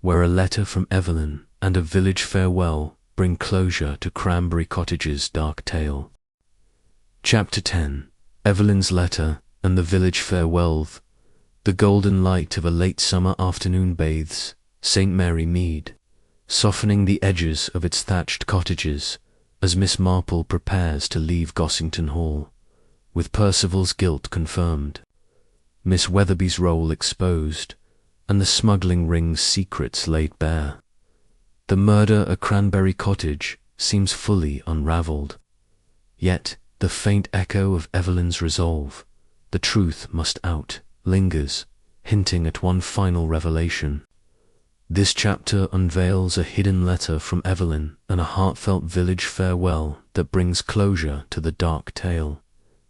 where a letter from Evelyn and a village farewell bring closure to Cranberry Cottage's dark tale. Chapter 10. Evelyn's letter and the village farewell. The golden light of a late summer afternoon bathes St. Mary Mead, softening the edges of its thatched cottages as Miss Marple prepares to leave Gossington Hall, with Percival's guilt confirmed, Miss Weatherby's role exposed, and the smuggling ring's secrets laid bare. The murder at Cranberry Cottage seems fully unravelled, yet the faint echo of Evelyn's resolve, the truth must out, lingers, hinting at one final revelation. This chapter unveils a hidden letter from Evelyn and a heartfelt village farewell that brings closure to the dark tale,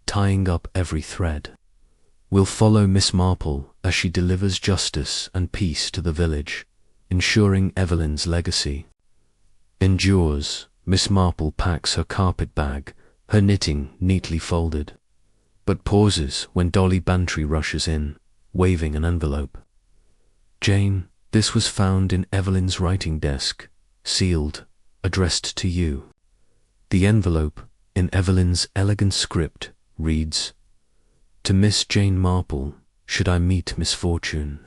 tying up every thread. We'll follow Miss Marple as she delivers justice and peace to the village, ensuring Evelyn's legacy endures. Miss Marple packs her carpet bag, her knitting neatly folded, but pauses when Dolly Bantry rushes in, waving an envelope. "Jane, this was found in Evelyn's writing desk, sealed, addressed to you." The envelope, in Evelyn's elegant script, reads, "To Miss Jane Marple, should I meet misfortune."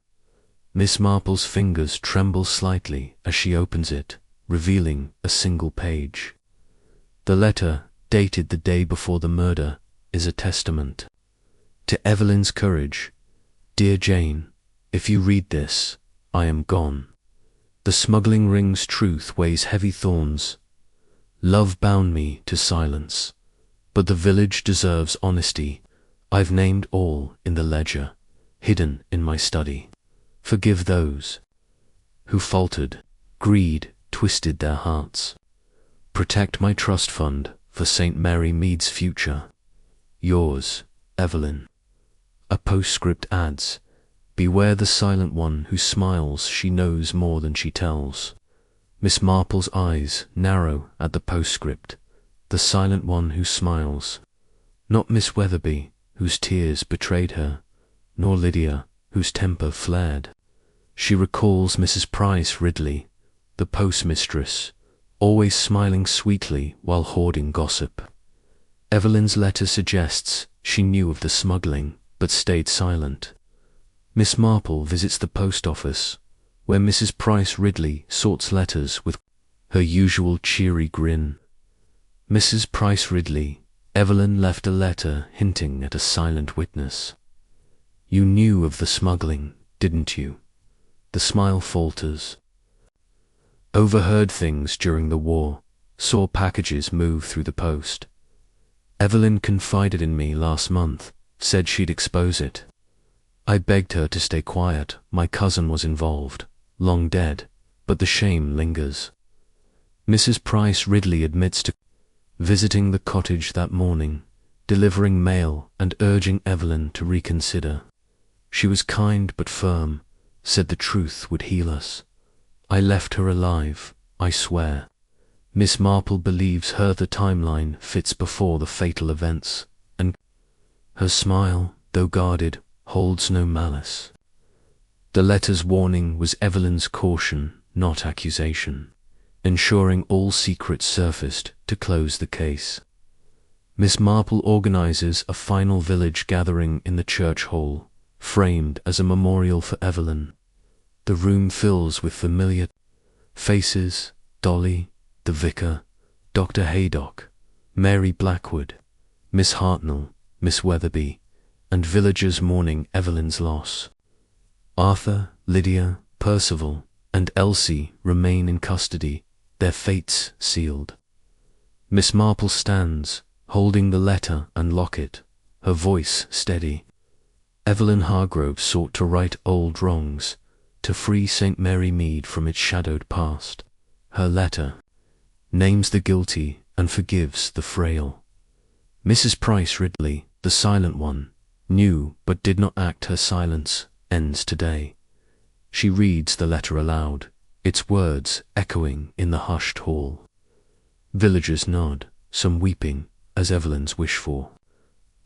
Miss Marple's fingers tremble slightly as she opens it, revealing a single page. The letter, dated the day before the murder, is a testament to Evelyn's courage. "Dear Jane, if you read this, I am gone. The smuggling ring's truth weighs heavy thorns. Love bound me to silence, but the village deserves honesty. I've named all in the ledger, hidden in my study. Forgive those who faltered, greed twisted their hearts. Protect my trust fund for St. Mary Mead's future. Yours, Evelyn." A postscript adds, "Beware the silent one who smiles, she knows more than she tells." Miss Marple's eyes narrow at the postscript, the silent one who smiles. Not Miss Weatherby, whose tears betrayed her, nor Lydia, whose temper flared. She recalls Mrs. Price Ridley, the postmistress, always smiling sweetly while hoarding gossip. Evelyn's letter suggests she knew of the smuggling, but stayed silent. Miss Marple visits the post office, where Mrs. Price Ridley sorts letters with her usual cheery grin. "Mrs. Price Ridley, Evelyn left a letter hinting at a silent witness. You knew of the smuggling, didn't you?" The smile falters. "Overheard things during the war, saw packages move through the post. Evelyn confided in me last month, said she'd expose it. I begged her to stay quiet. My cousin was involved, long dead, but the shame lingers." Mrs. Price Ridley admits to visiting the cottage that morning, delivering mail and urging Evelyn to reconsider. She was kind but firm, said the truth would heal us. "I left her alive, I swear." Miss Marple believes her the timeline fits before the fatal events, and her smile, though guarded, holds no malice. The letter's warning was Evelyn's caution, not accusation, ensuring all secrets surfaced to close the case. Miss Marple organizes a final village gathering in the church hall, framed as a memorial for Evelyn. The room fills with familiar faces: Dolly, the vicar, Dr. Haydock, Mary Blackwood, Miss Hartnell, Miss Weatherby, and villagers mourning Evelyn's loss. Arthur, Lydia, Percival, and Elsie remain in custody, their fates sealed. Miss Marple stands, holding the letter and locket, her voice steady. Evelyn Hargrove sought to right old wrongs, to free St. Mary Mead from its shadowed past. Her letter names the guilty and forgives the frail. Mrs. Price Ridley, the silent one, knew but did not act. Her silence ends today. She reads the letter aloud, its words echoing in the hushed hall. Villagers nod, some weeping, as Evelyn's wish for.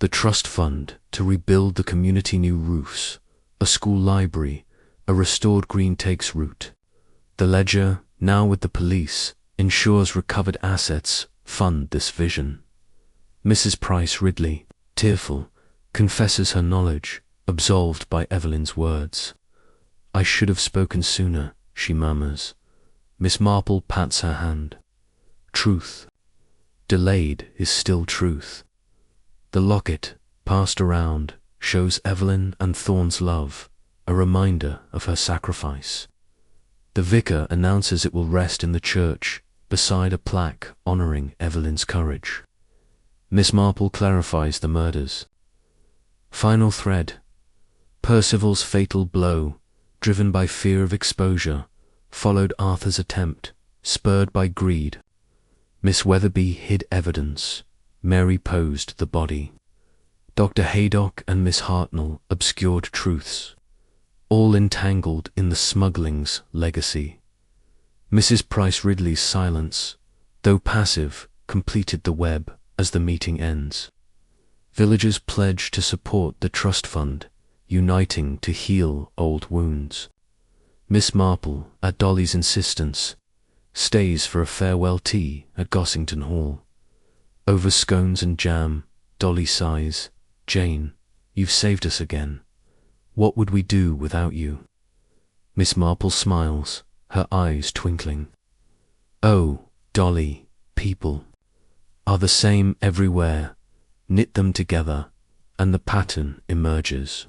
The trust fund to rebuild the community, new roofs, a school library, a restored green takes root. The ledger, now with the police, ensures recovered assets fund this vision. Mrs. Price Ridley, tearful, confesses her knowledge, absolved by Evelyn's words. "I should have spoken sooner," she murmurs. Miss Marple pats her hand. Truth, delayed, is still truth. The locket, passed around, shows Evelyn and Thorne's love, a reminder of her sacrifice. The vicar announces it will rest in the church, beside a plaque honoring Evelyn's courage. Miss Marple clarifies the murders. Final thread. Percival's fatal blow, driven by fear of exposure, followed Arthur's attempt, spurred by greed. Miss Weatherby hid evidence. Mary posed the body. Dr. Haydock and Miss Hartnell obscured truths, all entangled in the smuggling's legacy. Mrs. Price Ridley's silence, though passive, completed the web as the meeting ends. Villagers pledge to support the trust fund, uniting to heal old wounds. Miss Marple, at Dolly's insistence, stays for a farewell tea at Gossington Hall. Over scones and jam, Dolly sighs, "Jane, you've saved us again. What would we do without you?" Miss Marple smiles, her eyes twinkling. "Oh, Dolly, people are the same everywhere. Knit them together, and the pattern emerges."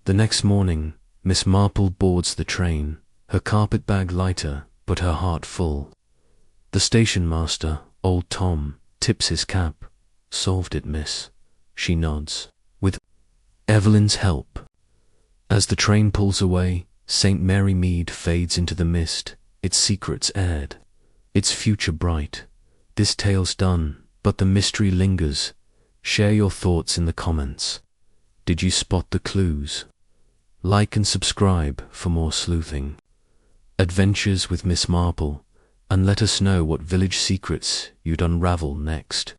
The next morning, Miss Marple boards the train, her carpet-bag lighter, but her heart full. The station master, old Tom, tips his cap. "Solved it, miss." She nods. "With Evelyn's help." As the train pulls away, St. Mary Mead fades into the mist, its secrets aired, its future bright. This tale's done, but the mystery lingers. Share your thoughts in the comments. Did you spot the clues? Like and subscribe for more sleuthing. Adventures with Miss Marple, and let us know what village secrets you'd unravel next.